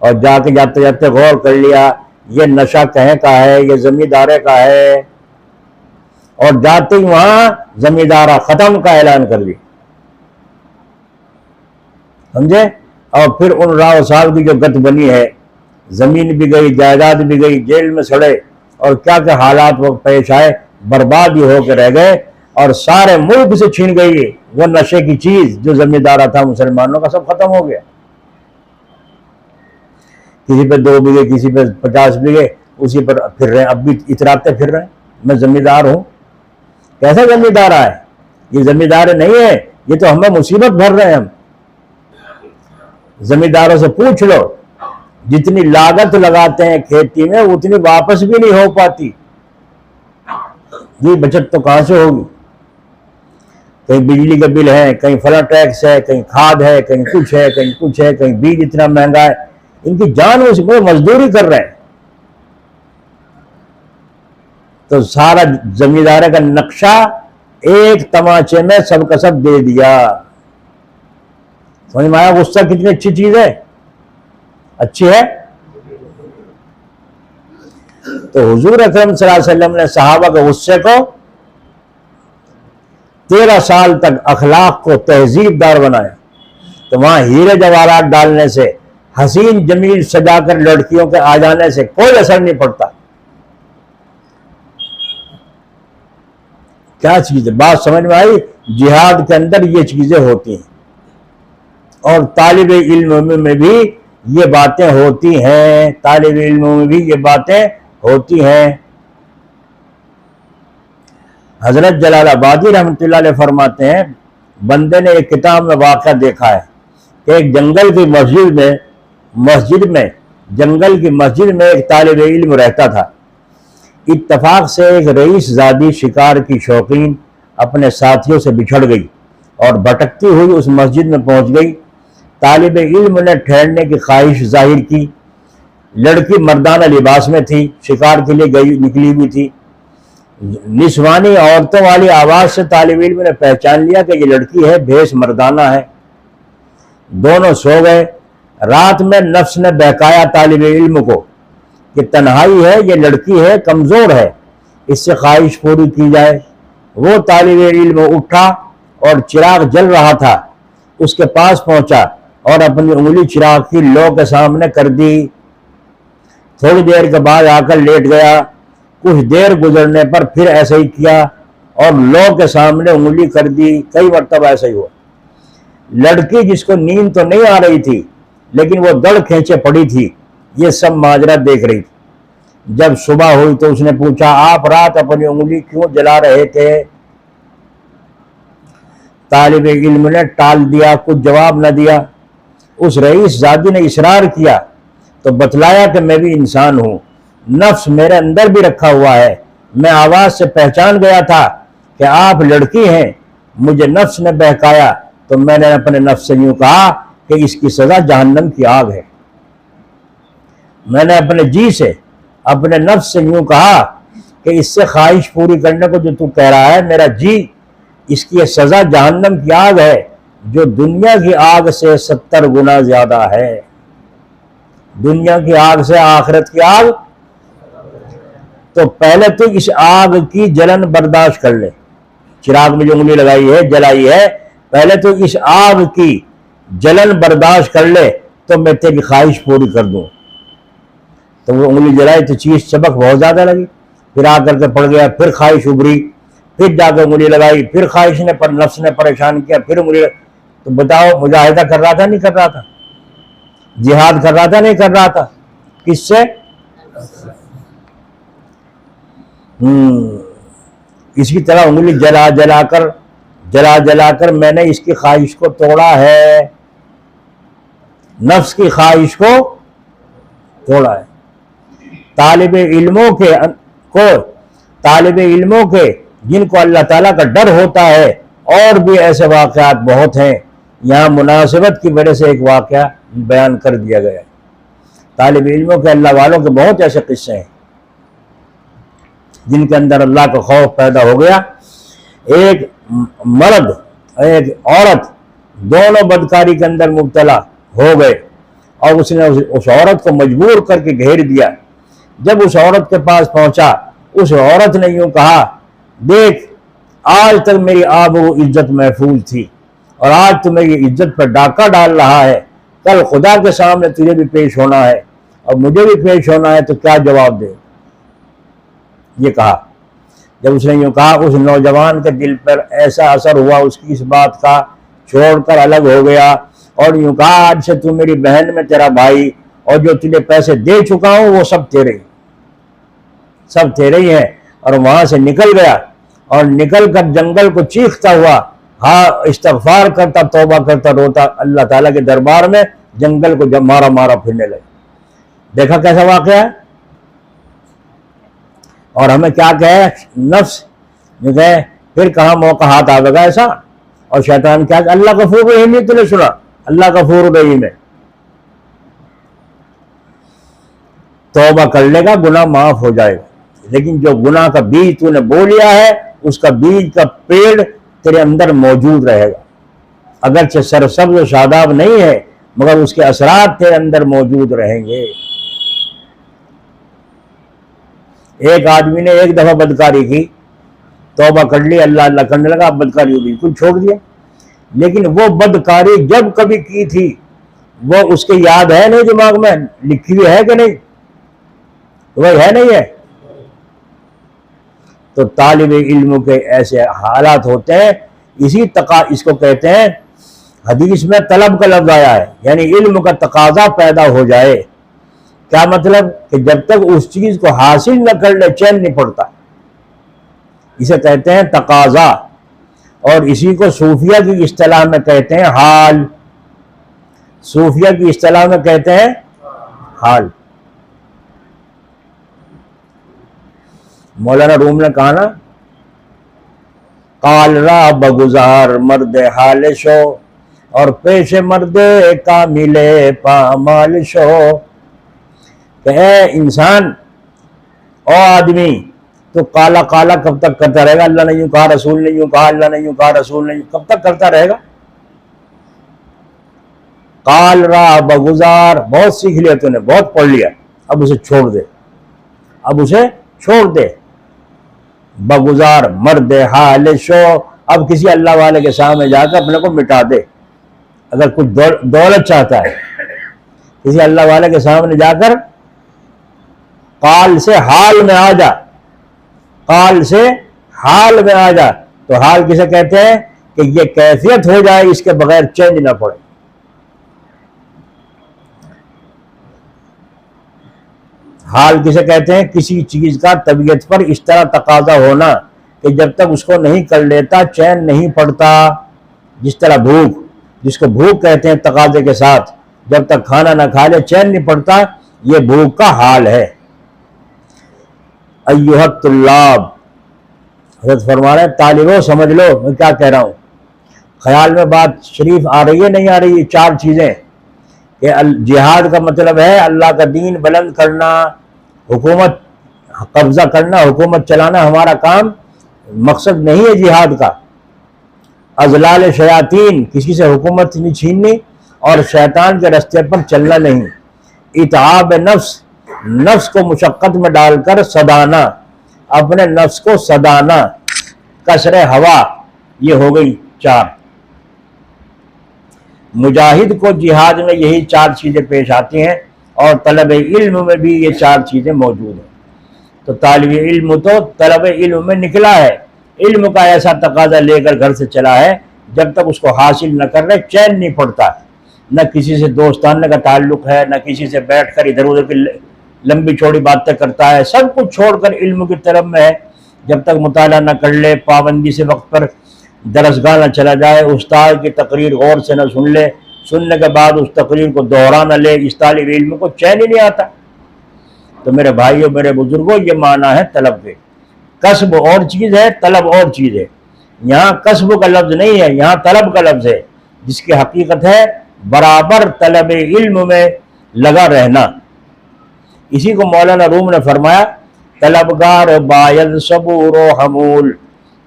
S1: اور جا کے جاتے جاتے غور کر لیا یہ نشہ کہیں کا ہے, یہ زمیندارے کا ہے, اور جاتے ہی وہاں زمیندارہ ختم کا اعلان کر دیا. سمجھے؟ اور پھر ان راؤ صاحب کی جو گت بنی ہے, زمین بھی گئی, جائیداد بھی گئی, جیل میں سڑے, اور کیا کیا حالات وہ پیش آئے, برباد ہی ہو کے رہ گئے, اور سارے ملک سے چھین گئی وہ نشے کی چیز جو زمیندارہ تھا مسلمانوں کا, سب ختم ہو گیا. کسی پہ 2 بیگھے کسی پہ 50 بیگھے اسی پر پھر رہے ہیں، اب بھی اتراتے پھر رہے ہیں میں زمیندار ہوں۔ کیسا زمیندار ہے یہ؟ زمیندار نہیں ہے یہ، تو ہمیں مصیبت بھر رہے ہیں ہم۔ زمینداروں سے پوچھ لو، جتنی لاگت لگاتے ہیں کھیتی میں اتنی واپس بھی نہیں ہو پاتی، یہ بچت تو کہاں سے ہوگی؟ کہیں بجلی کا بل ہے، کہیں فلاں ٹیکس ہے، کہیں کھاد ہے، کہیں کچھ ہے، کہیں کچھ ہے، کہیں بیج اتنا مہنگا ہے، ان کی جان اس میں مزدوری کر رہے ہیں۔ تو سارا زمیندار کا نقشہ ایک تماچے میں سب کا سب دے دیا۔ سمجھ میں آیا غصہ کتنی اچھی چیز ہے؟ اچھی ہے۔ تو حضور اکرم صلی اللہ علیہ وسلم نے صحابہ کے غصے کو 13 سال تک اخلاق کو تہذیب دار بنایا۔ تو وہاں ہیرے جواہرات ڈالنے سے، حسین جمیل سجا کر لڑکیوں کے آ جانے سے کوئی اثر نہیں پڑتا۔ کیا چیز ہے؟ بات سمجھ میں آئی؟ جہاد کے اندر یہ چیزیں ہوتی ہیں، اور طالب علم میں بھی یہ باتیں ہوتی ہیں، طالب علموں میں بھی یہ باتیں ہوتی ہیں۔ حضرت جلال آبادی رحمۃ اللہ علیہ فرماتے ہیں، بندے نے ایک کتاب میں واقعہ دیکھا ہے کہ ایک جنگل کی مسجد میں ایک طالب علم رہتا تھا۔ اتفاق سے ایک رئیس زادی شکار کی شوقین اپنے ساتھیوں سے بچھڑ گئی اور بھٹکتی ہوئی اس مسجد میں پہنچ گئی۔ طالب علم نے ٹھہرنے کی خواہش ظاہر کی۔ لڑکی مردانہ لباس میں تھی، شکار کے لیے نکلی ہوئی تھی۔ نسوانی عورتوں والی آواز سے طالب علم نے پہچان لیا کہ یہ لڑکی ہے، بھیس مردانہ ہے۔ دونوں سو گئے۔ رات میں نفس نے بہکایا طالب علم کو کہ تنہائی ہے، یہ لڑکی ہے، کمزور ہے، اس سے خواہش پوری کی جائے۔ وہ طالب علم اٹھا اور چراغ جل رہا تھا، اس کے پاس پہنچا اور اپنی انگلی چراغ کی لو کے سامنے کر دی۔ تھوڑی دیر کے بعد آ کر لیٹ گیا۔ کچھ دیر گزرنے پر پھر ایسا ہی کیا اور لو کے سامنے انگلی کر دی۔ کئی مرتبہ ایسا ہی ہوا۔ لڑکی جس کو نیند تو نہیں آ رہی تھی لیکن وہ دڑ کھینچے پڑی تھی، یہ سب ماجرا دیکھ رہی تھی۔ جب صبح ہوئی تو اس نے پوچھا، آپ رات اپنی انگلی کیوں جلا رہے تھے؟ طالب علم نے ٹال دیا، کچھ جواب نہ دیا۔ اس رئیس زادی نے اصرار کیا تو بتلایا کہ میں بھی انسان ہوں، نفس میرے اندر بھی رکھا ہوا ہے، میں آواز سے پہچان گیا تھا کہ آپ لڑکی ہیں، مجھے نفس نے بہکایا تو میں نے اپنے نفس سے یوں کہا کہ اس کی سزا جہنم کی آگ ہے۔ میں نے اپنے جی سے، اپنے نفس سے یوں کہا کہ اس سے خواہش پوری کرنے کو جو تو کہہ رہا ہے، میرا جی، اس کی سزا جہنم کی آگ ہے جو دنیا کی آگ سے 70 گنا زیادہ ہے۔ دنیا کی آگ سے آخرت کی آگ، تو پہلے تو اس آگ کی جلن برداشت کر لے۔ چراغ میں جو انگلی لگائی ہے، جلائی ہے، پہلے تو اس آگ کی جلن برداشت کر لے تو میں تیری خواہش پوری کر دوں۔ تو وہ انگلی جلائی تو چیز چبک بہت زیادہ لگی، پھر آ کر کے پڑ گیا، پھر خواہش ابھری، پھر جا کے انگلی لگائی، پھر خواہش نے پر نفس نے پریشان کیا، پھر انگلی لگائی۔ تو بتاؤ، مجاہدہ کر رہا تھا نہیں کر رہا تھا؟ جہاد کر رہا تھا نہیں کر رہا تھا؟ کس سے؟ اس کی طرح انگلی جلا کر میں نے اس کی خواہش کو توڑا ہے، نفس کی خواہش کو توڑا ہے۔ طالب علموں کے جن کو اللہ تعالیٰ کا ڈر ہوتا ہے، اور بھی ایسے واقعات بہت ہیں، یہاں مناسبت کی وجہ سے ایک واقعہ بیان کر دیا گیا ہے۔ طالب علموں کے، اللہ والوں کے بہت ایسے قصے ہیں جن کے اندر اللہ کا خوف پیدا ہو گیا۔ ایک مرد، ایک عورت، دونوں بدکاری کے اندر مبتلا ہو گئے اور اس نے اس عورت کو مجبور کر کے گھیر دیا۔ جب اس عورت کے پاس پہنچا، اس عورت نے یوں کہا، دیکھ، آج تک میری آب و عزت محفوظ تھی اور آج تو میری عزت پر ڈاکہ ڈال رہا ہے، کل خدا کے سامنے تجھے بھی پیش ہونا ہے اور مجھے بھی پیش ہونا ہے، تو کیا جواب دے؟ یہ کہا۔ جب اس نے یوں کہا، اس نوجوان کے دل پر ایسا اثر ہوا اس کی اس بات کا، چھوڑ کر الگ ہو گیا اور یوں کہا، آج سے تو میری بہن، میں تیرا بھائی، اور جو تجھے پیسے دے چکا ہوں وہ سب تیرے ہی، سب تیرے ہی ہیں۔ اور وہاں سے نکل گیا، اور نکل کر جنگل کو چیختا ہوا، ہاں استغفار کرتا، توبہ کرتا، روتا اللہ تعالیٰ کے دربار میں، جنگل کو جب مارا مارا پھرنے لگا۔ دیکھا کیسا واقعہ ہے؟ اور ہمیں کیا کہے نفس جو کہے پھر کہاں موقع ہاتھ آئے گا ایسا، اور شیطان کیا کہ اللہ غفور رحیم ہے، تو نے سنا اللہ غفور رحیم ہے، توبہ کر لے گا گناہ معاف ہو جائے گا۔ لیکن جو گناہ کا بیج تو نے بو لیا ہے، اس کا بیج کا پیڑ تیرے اندر موجود رہے گا، اگرچہ سرسبز و شاداب نہیں ہے مگر اس کے اثرات تیرے اندر موجود رہیں گے۔ ایک آدمی نے ایک دفعہ بدکاری کی، توبہ کر لی، اللہ اللہ کرنے لگا، اب بدکاری ہو بالکل چھوڑ دیا، لیکن وہ بدکاری جب کبھی کی تھی وہ اس کے یاد ہے نہیں، دماغ میں لکھی ہوئی ہے کہ نہیں؟ وہی ہے نہیں ہے؟ تو طالب علم کے ایسے حالات ہوتے ہیں، اس کو کہتے ہیں، حدیث میں طلب کا لفظ آیا ہے، یعنی علم کا تقاضا پیدا ہو جائے۔ کیا مطلب؟ کہ جب تک اس چیز کو حاصل نہ کر لے چین نہیں پڑتا، اسے کہتے ہیں تقاضا، اور اسی کو صوفیہ کی اصطلاح میں کہتے ہیں حال، صوفیہ کی اصطلاح میں کہتے ہیں حال۔ مولانا روم نے کہا نا، قال را بگزار مرد حال شو، اور پیش مرد کامل پامال شو، کہ اے انسان او آدمی، تو کالا کالا کب تک کرتا رہے گا؟ اللہ نے یوں کہا، رسول نے یوں کہا، اللہ نے یوں کہا، رسول نے یوں، کب تک کرتا رہے گا؟ قال را بگزار، بہت سیکھ لیا تو نے، بہت پڑھ لیا، اب اسے چھوڑ دے، اب اسے چھوڑ دے۔ بگزار مرد حال شو، اب کسی اللہ والے کے سامنے جا کر اپنے کو مٹا دے۔ اگر کچھ دولت چاہتا ہے، کسی اللہ والے کے سامنے جا کر قال سے حال میں آ جا، قال سے حال میں آ جا، تو حال کسے کہتے ہیں؟ کہ یہ کیفیت ہو جائے اس کے بغیر چینج نہ پڑے۔ حال کسے کہتے ہیں؟ کسی چیز کا طبیعت پر اس طرح تقاضا ہونا کہ جب تک اس کو نہیں کر لیتا چین نہیں پڑتا۔ جس طرح بھوک، جس کو بھوک کہتے ہیں تقاضے کے ساتھ، جب تک کھانا نہ کھا لے چین نہیں پڑتا، یہ بھوک کا حال ہے۔ ایھا الطلاب، حضرت فرما رہے ہیں طالبوں سمجھ لو میں کیا کہہ رہا ہوں، خیال میں بات شریف آ رہی ہے نہیں آ رہی؟ یہ چار چیزیں کہ جہاد کا مطلب ہے اللہ کا دین بلند کرنا، حکومت قبضہ کرنا، حکومت چلانا ہمارا کام، مقصد نہیں ہے جہاد کا۔ اضلال شیاطین، کسی سے حکومت نہیں چھیننی اور شیطان کے رستے پر چلنا نہیں۔ اتعاب نفس، نفس کو مشقت میں ڈال کر صدانا، اپنے نفس کو صدانا، کسر ہوا، یہ ہو گئی چار۔ مجاہد کو جہاد میں یہی چار چیزیں پیش آتی ہیں، اور طلب علم میں بھی یہ چار چیزیں موجود ہیں۔ تو طالب علم تو طلب علم میں نکلا ہے، علم کا ایسا تقاضا لے کر گھر سے چلا ہے، جب تک اس کو حاصل نہ کر رہے چین نہیں پڑتا، نہ کسی سے دوستانہ کا تعلق ہے، نہ کسی سے بیٹھ کر ادھر ادھر کی لمبی چوڑی باتیں کرتا ہے، سب کچھ چھوڑ کر علم کی طلب میں ہے۔ جب تک مطالعہ نہ کر لے، پابندی سے وقت پر درسگاہ نہ چلا جائے، استاد کی تقریر غور سے نہ سن لے، سننے کے بعد اس تقریر کو دوہرا نہ لے، اس طالب علم کو چین ہی نہیں آتا۔ تو میرے بھائیوں، میرے بزرگوں، یہ معنی ہے طلب کے۔ کسب اور چیز ہے، طلب اور چیز ہے۔ یہاں کسب کا لفظ نہیں ہے، یہاں طلب کا لفظ ہے، جس کی حقیقت ہے برابر طلب علم میں لگا رہنا۔ اسی کو مولانا روم نے فرمایا، طلبگار باید صبور و حمول،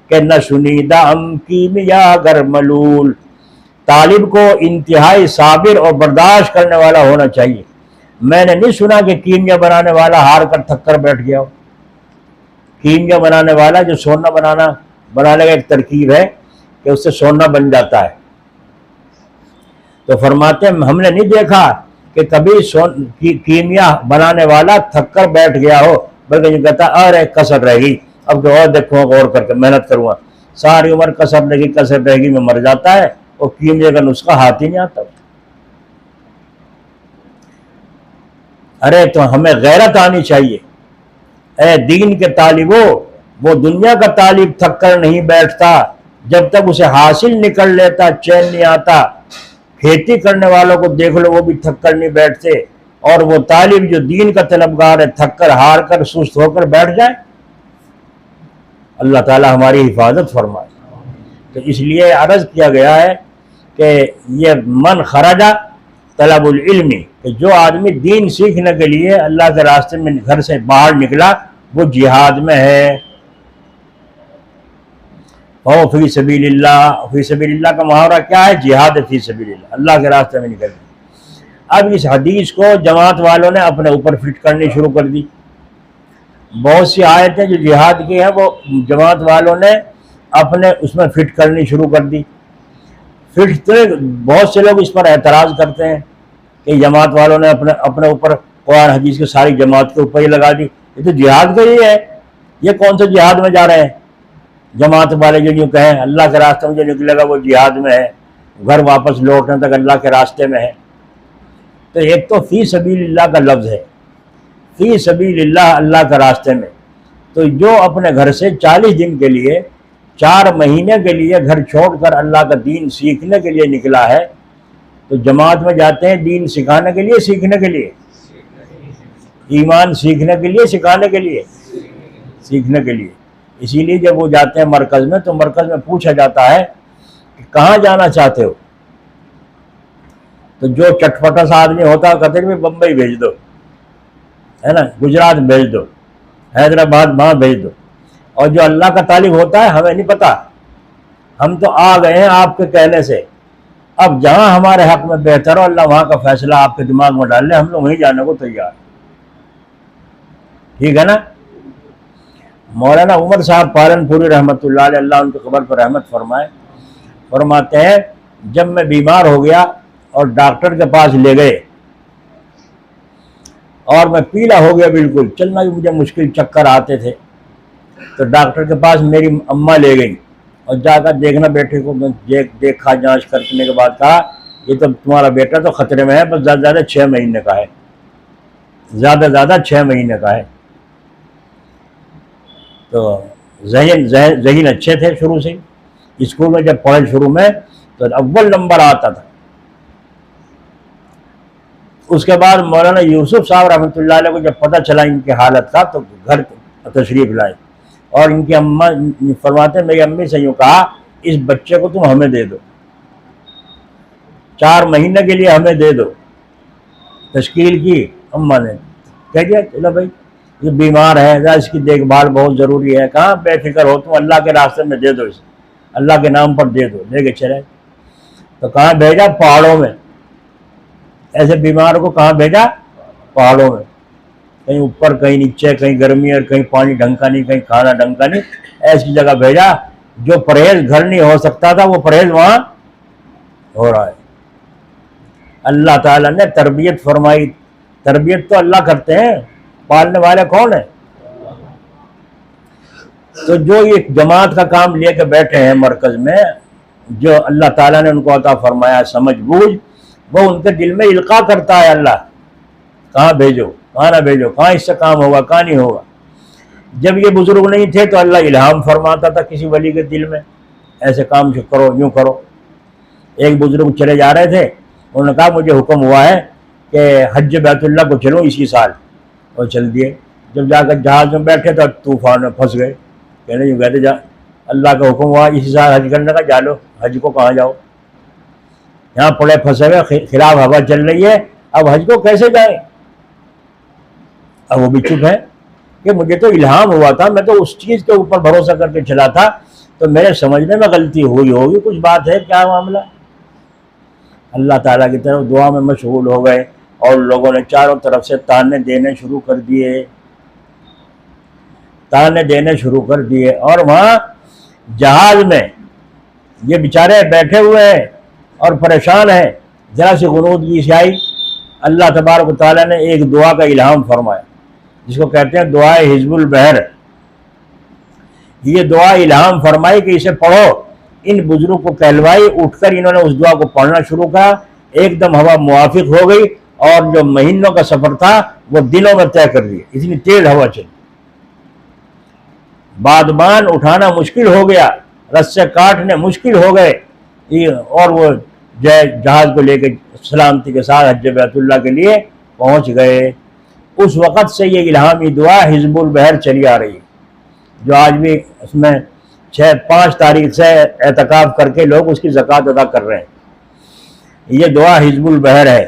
S1: کہ نہ شنیدہ ام کیمیا گر ملول۔ طالب کو انتہائی صابر اور برداشت کرنے والا ہونا چاہیے۔ میں نے نہیں سنا کہ کیمیا بنانے والا ہار کر تھک کر بیٹھ گیا ہو۔ کیمیا بنانے والا جو سونا بنانے کا ایک ترکیب ہے کہ اس سے سونا بن جاتا ہے، تو فرماتے ہیں ہم نے نہیں دیکھا کہ کبھی کیمیا بنانے والا تھک کر بیٹھ گیا ہو، بلکہ یہ کہتا ارے کسر رہ گئی، اب کہ اور دیکھوں غور کر کے محنت کروں گا، ساری عمر کسر رہ گی میں مر جاتا ہے، اور کیمیا کا نسخہ ہاتھ ہی نہیں آتا۔ ارے تو ہمیں غیرت آنی چاہیے، اے دین کے طالبو، وہ دنیا کا طالب تھک کر نہیں بیٹھتا، جب تک اسے حاصل نکل لیتا چین نہیں آتا۔ کھیتی کرنے والوں کو دیکھ لو، وہ بھی تھک کر نہیں بیٹھتے، اور وہ طالب جو دین کا طلبگار ہے تھک کر ہار کر سست ہو کر بیٹھ جائے۔ اللہ تعالی ہماری حفاظت فرمائے۔ تو اس لیے عرض کیا گیا ہے کہ یہ من خرجہ طلب العلمی، کہ جو آدمی دین سیکھنے کے لیے اللہ کے راستے میں گھر سے باہر نکلا وہ جہاد میں ہے۔ او فی سبیل اللہ، فی سبیل اللہ کا محاورہ کیا ہے؟ جہاد فی سبیل اللہ، اللہ کے راستے میں نکل۔ اب اس حدیث کو جماعت والوں نے اپنے اوپر فٹ کرنی شروع کر دی۔ بہت سی آیتیں جو جہاد کی ہیں وہ جماعت والوں نے اپنے اس میں فٹ کرنی شروع کر دی۔ فٹ تو بہت سے لوگ اس پر اعتراض کرتے ہیں کہ جماعت والوں نے اپنے اوپر قرآن حدیث کی ساری جماعت کے اوپر ہی لگا دی، یہ تو جہاد کا ہی ہے، یہ کون سے جہاد میں جا رہے ہیں؟ جماعت والے جو یوں کہیں اللہ کے راستے میں جو نکلے گا وہ جہاد میں ہے، گھر واپس لوٹنے تک اللہ کے راستے میں ہے۔ تو ایک تو فی سبیل اللہ کا لفظ ہے، فی سبیل اللہ، اللہ کے راستے میں۔ تو جو اپنے گھر سے 40 دن کے لیے، 4 مہینے کے لیے گھر چھوڑ کر اللہ کا دین سیکھنے کے لیے نکلا ہے، تو جماعت میں جاتے ہیں دین سکھانے کے لیے، سیکھنے کے لیے، ایمان سیکھنے کے لیے، سکھانے کے لیے، سیکھنے کے لیے۔ اسی لیے جب وہ جاتے ہیں مرکز میں تو مرکز میں پوچھا جاتا ہے کہ کہاں جانا چاہتے ہو؟ تو جو چٹپٹا سا آدمی ہوتا ہے کہتے ہیں بمبئی بھیج دو، ہے نا، گجرات بھیج دو، حیدرآباد وہاں بھیج دو۔ اور جو اللہ کا طالب ہوتا ہے ہمیں نہیں پتا، ہم تو آ گئے ہیں آپ کے کہنے سے، اب جہاں ہمارے حق میں بہتر ہو اللہ وہاں کا فیصلہ آپ کے دماغ میں ڈال لیں، ہم لوگ وہیں جانے کو تیار، ٹھیک ہے نا۔ مولانا عمر صاحب پالنپوری رحمۃ اللہ علیہ، اللہ ان کی قبر پر رحمت فرمائے، فرماتے ہیں جب میں بیمار ہو گیا اور ڈاکٹر کے پاس لے گئے اور میں پیلا ہو گیا، بالکل چلنا بھی مجھے مشکل، چکر آتے تھے، تو ڈاکٹر کے پاس میری اماں لے گئی اور جا کر دیکھنا بیٹے کو، دیکھا، جانچ کرنے کے بعد کہا یہ تو تمہارا بیٹا تو خطرے میں ہے، بس زیادہ زیادہ 6 مہینے کا ہے، زیادہ زیادہ 6 مہینے کا ہے۔ تو ذہن اچھے تھے شروع سے، اسکول میں جب پڑھے شروع میں تو اول نمبر آتا تھا۔ اس کے بعد مولانا یوسف صاحب رحمۃ اللہ علیہ کو جب پتہ چلا ان کی حالت کا تو گھر تشریف لائے، اور ان کی اماں فرماتے ہیں میری امی سے یوں کہا اس بچے کو تم ہمیں دے دو، 4 مہینے کے لیے ہمیں دے دو۔ تشکیل کی اماں نے، کہہ دیا چلو بھائی یہ بیمار ہے، اس کی دیکھ بھال بہت ضروری ہے، کہاں بے فکر ہو تم، اللہ کے راستے میں دے دو، اسے اللہ کے نام پر دے دو، لے کے چلے۔ تو کہاں بھیجا؟ پہاڑوں میں۔ ایسے بیمار کو کہاں بھیجا؟ پہاڑوں میں، کہیں اوپر کہیں نیچے، کہیں گرمی اور کہیں پانی ڈھنگ کا نہیں، کہیں کھانا ڈھنگ کا نہیں، ایسی جگہ بھیجا جو پرہیز گھر نہیں ہو سکتا تھا وہ پرہیز وہاں ہو رہا ہے۔ اللہ تعالیٰ نے تربیت فرمائی، تربیت تو اللہ کرتے ہیں، پالنے والے کون ہیں؟ تو جو یہ جماعت کا کام لے کے بیٹھے ہیں مرکز میں، جو اللہ تعالیٰ نے ان کو عطا فرمایا سمجھ بوجھ، وہ ان کے دل میں القاء کرتا ہے اللہ، کہاں بھیجو، کہاں نہ بھیجو، کہاں اس سے کام ہوگا، کہاں نہیں ہوگا۔ جب یہ بزرگ نہیں تھے تو اللہ الہام فرماتا تھا کسی ولی کے دل میں، ایسے کام کرو، یوں کرو۔ ایک بزرگ چلے جا رہے تھے، انہوں نے کہا مجھے حکم ہوا ہے کہ حج بیت اللہ کو چلوں اسی سال، اور چل دیے۔ جب جا کر جہاز میں بیٹھے تو طوفان میں پھنس گئے، کہنے یوں کہتے جا اللہ کا حکم ہوا اسی سال حج کرنے کا، جا لو، حج کو کہاں جاؤ، یہاں پڑے پھنسے ہوئے، خلاف ہوا چل رہی ہے، اب حج کو کیسے جائیں؟ اب وہ بھی چپ ہے کہ مجھے تو الہام ہوا تھا، میں تو اس چیز کے اوپر بھروسہ کر کے چلا تھا، تو میرے سمجھنے میں غلطی ہوئی ہوگی، کچھ بات ہے، کیا معاملہ؟ اللہ تعالیٰ کی طرف دعا میں مشغول ہو گئے، اور لوگوں نے چاروں طرف سے تانے دینے شروع کر دیے، تانے دینے شروع کر دیے، اور وہاں جہاز میں یہ بیچارے بیٹھے ہوئے ہیں اور پریشان ہیں، ذرا سی غنودگی سے آئی، اللہ تبارک و تعالیٰ نے ایک دعا کا الہام فرمایا، جس کو کہتے ہیں دعائے حزب البحر۔ یہ دعا الہام فرمائی کہ اسے پڑھو، ان بزرگ کو کہلوائی، اٹھ کر انہوں نے اس دعا کو پڑھنا شروع کیا، ایک دم ہوا موافق ہو گئی، اور جو مہینوں کا سفر تھا وہ دنوں میں طے کر دیا، اتنی تیز ہوا چلی۔ بادبان اٹھانا مشکل ہو گیا، رسے کاٹنے مشکل ہو گئے، اور وہ جہاز کو لے کے سلامتی کے ساتھ حج بیت اللہ کے لیے پہنچ گئے۔ اس وقت سے یہ الہامی دعا حزب البحر چلی آ رہی ہے، جو آج بھی اس میں 5 تاریخ سے اعتکاف کر کے لوگ اس کی زکوٰۃ ادا کر رہے ہیں۔ یہ دعا حزب البحر ہے،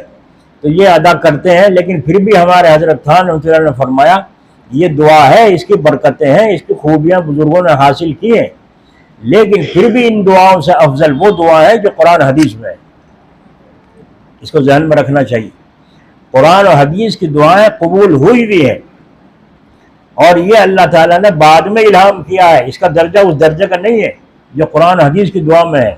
S1: تو یہ ادا کرتے ہیں، لیکن پھر بھی ہمارے حضرت خان رحمۃ اللہ نے فرمایا یہ دعا ہے، اس کی برکتیں ہیں، اس کی خوبیاں بزرگوں نے حاصل کی ہیں، لیکن پھر بھی ان دعاؤں سے افضل وہ دعا ہے جو قرآن حدیث میں ہے۔ اس کو ذہن میں رکھنا چاہیے، قرآن و حدیث کی دعائیں قبول ہوئی بھی ہیں، اور یہ اللہ تعالیٰ نے بعد میں الہام کیا ہے، اس کا درجہ اس درجے کا نہیں ہے جو قرآن حدیث کی دعا میں ہے۔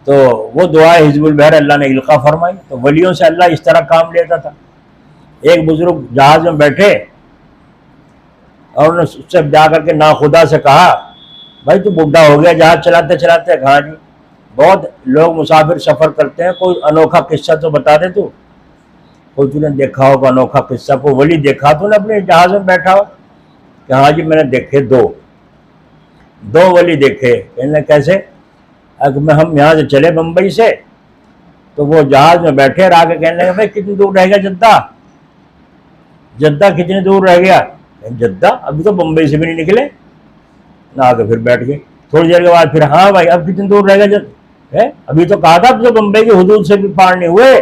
S1: تو وہ دعا حزب البحر اللہ نے القاء فرمائی، تو ولیوں سے اللہ اس طرح کام لیتا تھا۔ ایک بزرگ جہاز میں بیٹھے اور انہوں نے اس سے جا کر کے ناخدا سے کہا بھائی تو بڈھا ہو گیا جہاز چلاتے چلاتے؟ کہا جی بہت لوگ مسافر سفر کرتے ہیں، کوئی انوکھا قصہ تو بتا دے تو، کوئی تو نے دیکھا ہوگا انوکھا قصہ، کوئی ولی دیکھا تو نے اپنے جہاز میں بیٹھا ہو؟ کہ ہاں جی میں نے دیکھے دو ولی دیکھے۔ کہنے کیسے؟ اگر ہم یہاں سے چلے بمبئی سے تو وہ جہاز میں بیٹھے اور آگے کہنے لگے بھائی کتنی دور رہ گیا جدہ کتنی دور رہ گیا؟ جدہ ابھی تو بمبئی سے بھی نہیں نکلے نہ، آگے پھر بیٹھ گئے۔ تھوڑی دیر کے بعد پھر ہاں بھائی اب کتنی دور رہ گیا ابھی تو کہا تھا اب تو بمبئی کی حدود سے بھی پار نہیں ہوئے،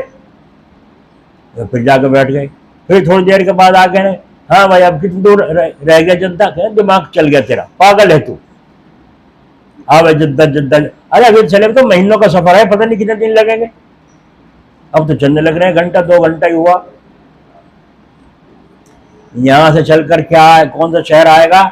S1: پھر جا کے بیٹھ گئے۔ پھر تھوڑی دیر کے بعد آگے ہاں بھائی اب کتنی دور رہ گیا جدہ؟ کہ دماغ چل گیا تیرا، پاگل ہے تو، ہاں بھائی جدہ ارے ابھی چلے تو مہینوں کا سفر ہے، پتہ نہیں کتنے دن لگیں گے، اب تو چلنے لگ رہے ہیں، گھنٹہ 2 گھنٹہ ہی ہوا۔ یہاں سے چل کر کیا کون سا شہر آئے گا؟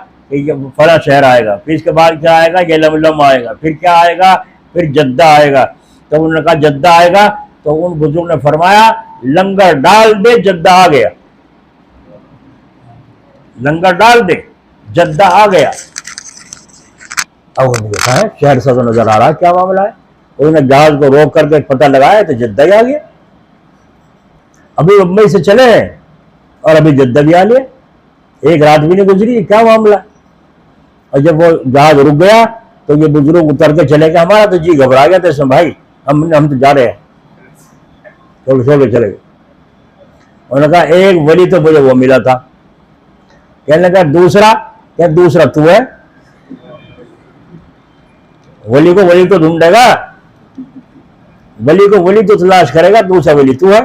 S1: فلاں شہر آئے گا، پھر اس کے بعد کیا آئے گا؟ یہ لم آئے گا، پھر کیا آئے گا؟ پھر جدہ آئے گا۔ تو انہوں نے کہا جدہ آئے گا، تو ان بزرگ نے فرمایا لنگر ڈال دے جدہ آ گیا، لنگر ڈال دے جدہ آ گیا۔ اب انہوں نے دیکھا ہے شہر سا تو نظر آ رہا ہے، کیا معاملہ ہے؟ انہوں نے جہاز کو روک کر کے پتہ لگایا تو جدہ ہی آ گیا، ابھی ممبئی سے چلے ہیں اور ابھی جدہ بھی آ لیا، ایک رات بھی نہیں گزری، کیا معاملہ؟ اور جب وہ جہاز رک گیا تو یہ بزرگ اتر کے چلے گئے، ہمارا تو جی گھبرا گیا تھا اس میں، بھائی ہم تو جا رہے ہیں، سو کے چلے گئے۔ انہوں نے کہا ایک ولی تو مجھے وہ ملا تھا۔ کہنے لگا دوسرا؟ کہ دوسرا تو ہے، ولی کو ولی تو ڈھونڈے گا، ولی کو ولی تو تلاش کرے گا، دوسرا ولی تو ہے۔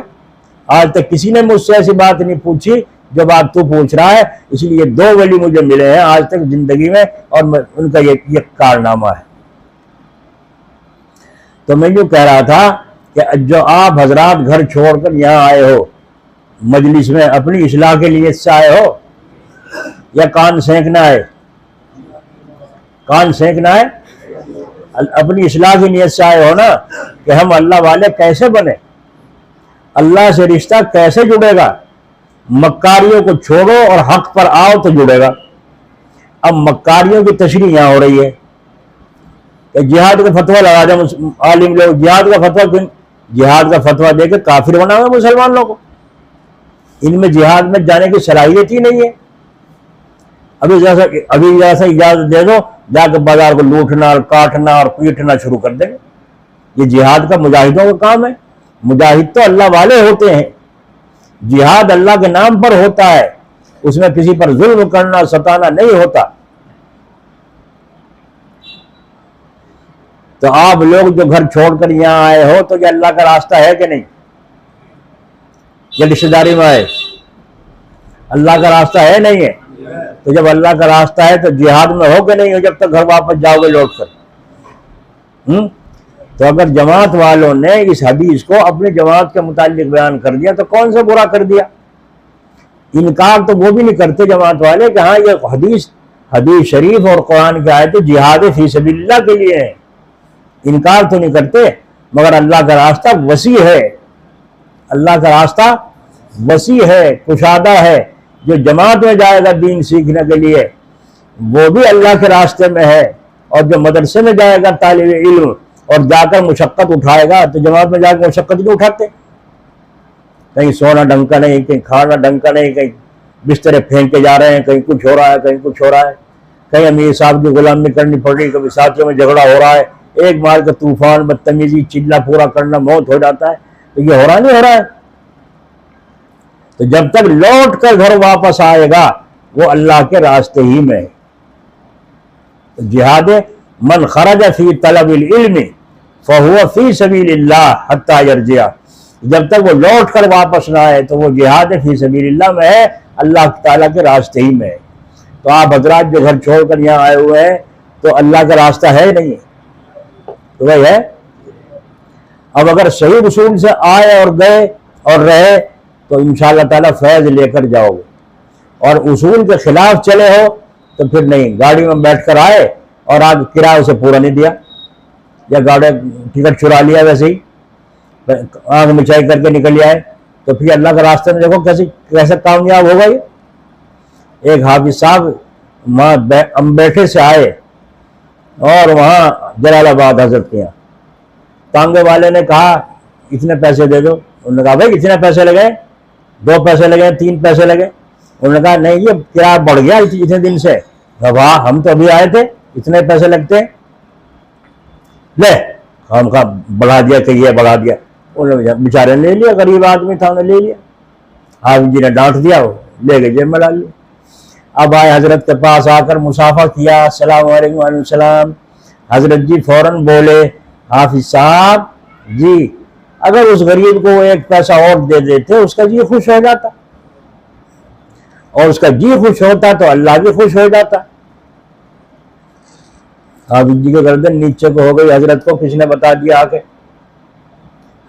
S1: آج تک کسی نے مجھ سے ایسی بات نہیں پوچھی جو بات تو پوچھ رہا ہے، اس لیے 2 ولی مجھے ملے ہیں آج تک زندگی میں، اور ان کا یہ کارنامہ ہے۔ تو میں یوں کہہ رہا تھا کہ جو آپ حضرات گھر چھوڑ کر یہاں آئے ہو مجلس میں، اپنی اصلاح کے لیے اس سے آئے ہو یا کان سینکنا ہے؟ کان سینکنا ہے؟ اپنی اصلاح کی نیت سے آئے ہو نا، کہ ہم اللہ والے کیسے بنے، اللہ سے رشتہ کیسے جڑے گا، مکاریوں کو چھوڑو اور حق پر آؤ تو جڑے گا۔ اب مکاریوں کی تشریح یہاں ہو رہی ہے کہ جہاد کا فتویٰ لگا دیں عالم لوگ، جہاد کا فتویٰ کیوں؟ جہاد کا فتویٰ دے کے کافر بنا ہوا مسلمانوں کو، ان میں جہاد میں جانے کی صلاحیت ہی نہیں ہے۔ ابھی جیسا اجازت دے دو، جا کے بازار کو لوٹنا اور کاٹنا اور پیٹنا شروع کر دیں گے۔ یہ جہاد کا مجاہدوں کا کام ہے، مجاہد تو اللہ والے ہوتے ہیں، جہاد اللہ کے نام پر ہوتا ہے، اس میں کسی پر ظلم کرنا ستانا نہیں ہوتا۔ تو آپ لوگ جو گھر چھوڑ کر یہاں آئے ہو تو یہ اللہ کا راستہ ہے کہ نہیں؟ یہ رشتہ داری میں آئے، اللہ کا راستہ ہے نہیں ہے؟ تو جب اللہ کا راستہ ہے تو جہاد میں ہو کہ نہیں ہو جب تک گھر واپس جاؤ گے لوٹ کر؟ تو اگر جماعت والوں نے اس حدیث کو اپنی جماعت کے متعلق بیان کر دیا تو کون سے برا کر دیا؟ انکار تو وہ بھی نہیں کرتے جماعت والے کہ ہاں یہ حدیث شریف اور قرآن کی آیت جہاد فی سبیل اللہ کے لیے ہے، انکار تو نہیں کرتے، مگر اللہ کا راستہ وسیع ہے، اللہ کا راستہ وسیع ہے، کشادہ ہے۔ جو جماعت میں جائے گا دین سیکھنے کے لیے وہ بھی اللہ کے راستے میں ہے، اور جو مدرسے میں جائے گا طالب علم اور جا کر مشقت اٹھائے گا تو جماعت میں جا کے مشقت نہیں اٹھاتے. کہیں سونا ڈھنگ کا نہیں, کہیں کھانا ڈھنگ کا نہیں, کہیں بسترے پھینک کے جا رہے ہیں, کہیں کچھ ہو رہا ہے, کہیں کچھ ہو رہا ہے, کہیں امیر صاحب کی غلامی کرنی پڑ رہی, کبھی ساتھیوں میں جھگڑا ہو رہا ہے, ایک مار کے طوفان بدتمیزی چلا پورا کرنا موت ہو جاتا ہے. تو یہ ہو رہا نہیں ہو رہا ہے. تو جب تک لوٹ کر گھر واپس آئے گا وہ اللہ کے راستے ہی میں ہے. جہاد من خرج فی طلب العلم فهو فی سبیل اللہ حتی یرجع. جب تک وہ لوٹ کر واپس نہ آئے تو وہ جہاد فی سبیل اللہ میں ہے, اللہ تعالیٰ کے راستے ہی میں ہے. تو آپ حضرات جو گھر چھوڑ کر یہاں آئے ہوئے ہیں تو اللہ کا راستہ ہے نہیں, تو وہی ہے. اب اگر صحیح اصول سے آئے اور گئے اور رہے تو انشاءاللہ تعالیٰ فیض لے کر جاؤ گے, اور اصول کے خلاف چلے ہو تو پھر نہیں. گاڑی میں بیٹھ کر آئے اور آج کرایہ اسے پورا نہیں دیا, یا گاڑی ٹکٹ چرا لیا ویسے ہی آنکھ مچائی کر کے نکل آئے, تو پھر اللہ کے راستے میں دیکھو کیسے کامیاب ہوگا یہ. ایک حافظ صاحب امبیٹھے سے آئے اور وہاں جلال آباد حضرت کے یہاں تانگے والے نے کہا اتنے پیسے دے دو. انہوں نے کہا بھائی کتنے پیسے لگے؟ 2 پیسے لگے, 3 پیسے لگے. انہوں نے کہا نہیں یہ کرایہ بڑھ گیا اتنے دن سے. واہ ہم تو ابھی آئے تھے, اتنے پیسے لگتے ہیں, لے ہم کا بڑھا دیا کہ یہ بڑھا دیا. انہوں نے بیچارے نے لے لیا, غریب آدمی تھا انہوں نے لے لیا. حافظ جی نے ڈانٹ دیا, وہ لے گئے جیب میں ڈال لیا. اب آئے حضرت کے پاس, آ کر مصافحہ کیا, السلام علیکم وعلیکم السلام. حضرت جی فوراً بولے حافظ صاحب جی اگر اس غریب کو 1 پیسہ اور دے دیتے اس کا جی خوش ہو جاتا, اور اس کا جی خوش ہوتا تو اللہ بھی خوش ہو جاتا. حافظ جی کے گردن نیچے کو ہو گئی. حضرت کو کس نے بتا دیا آ کے,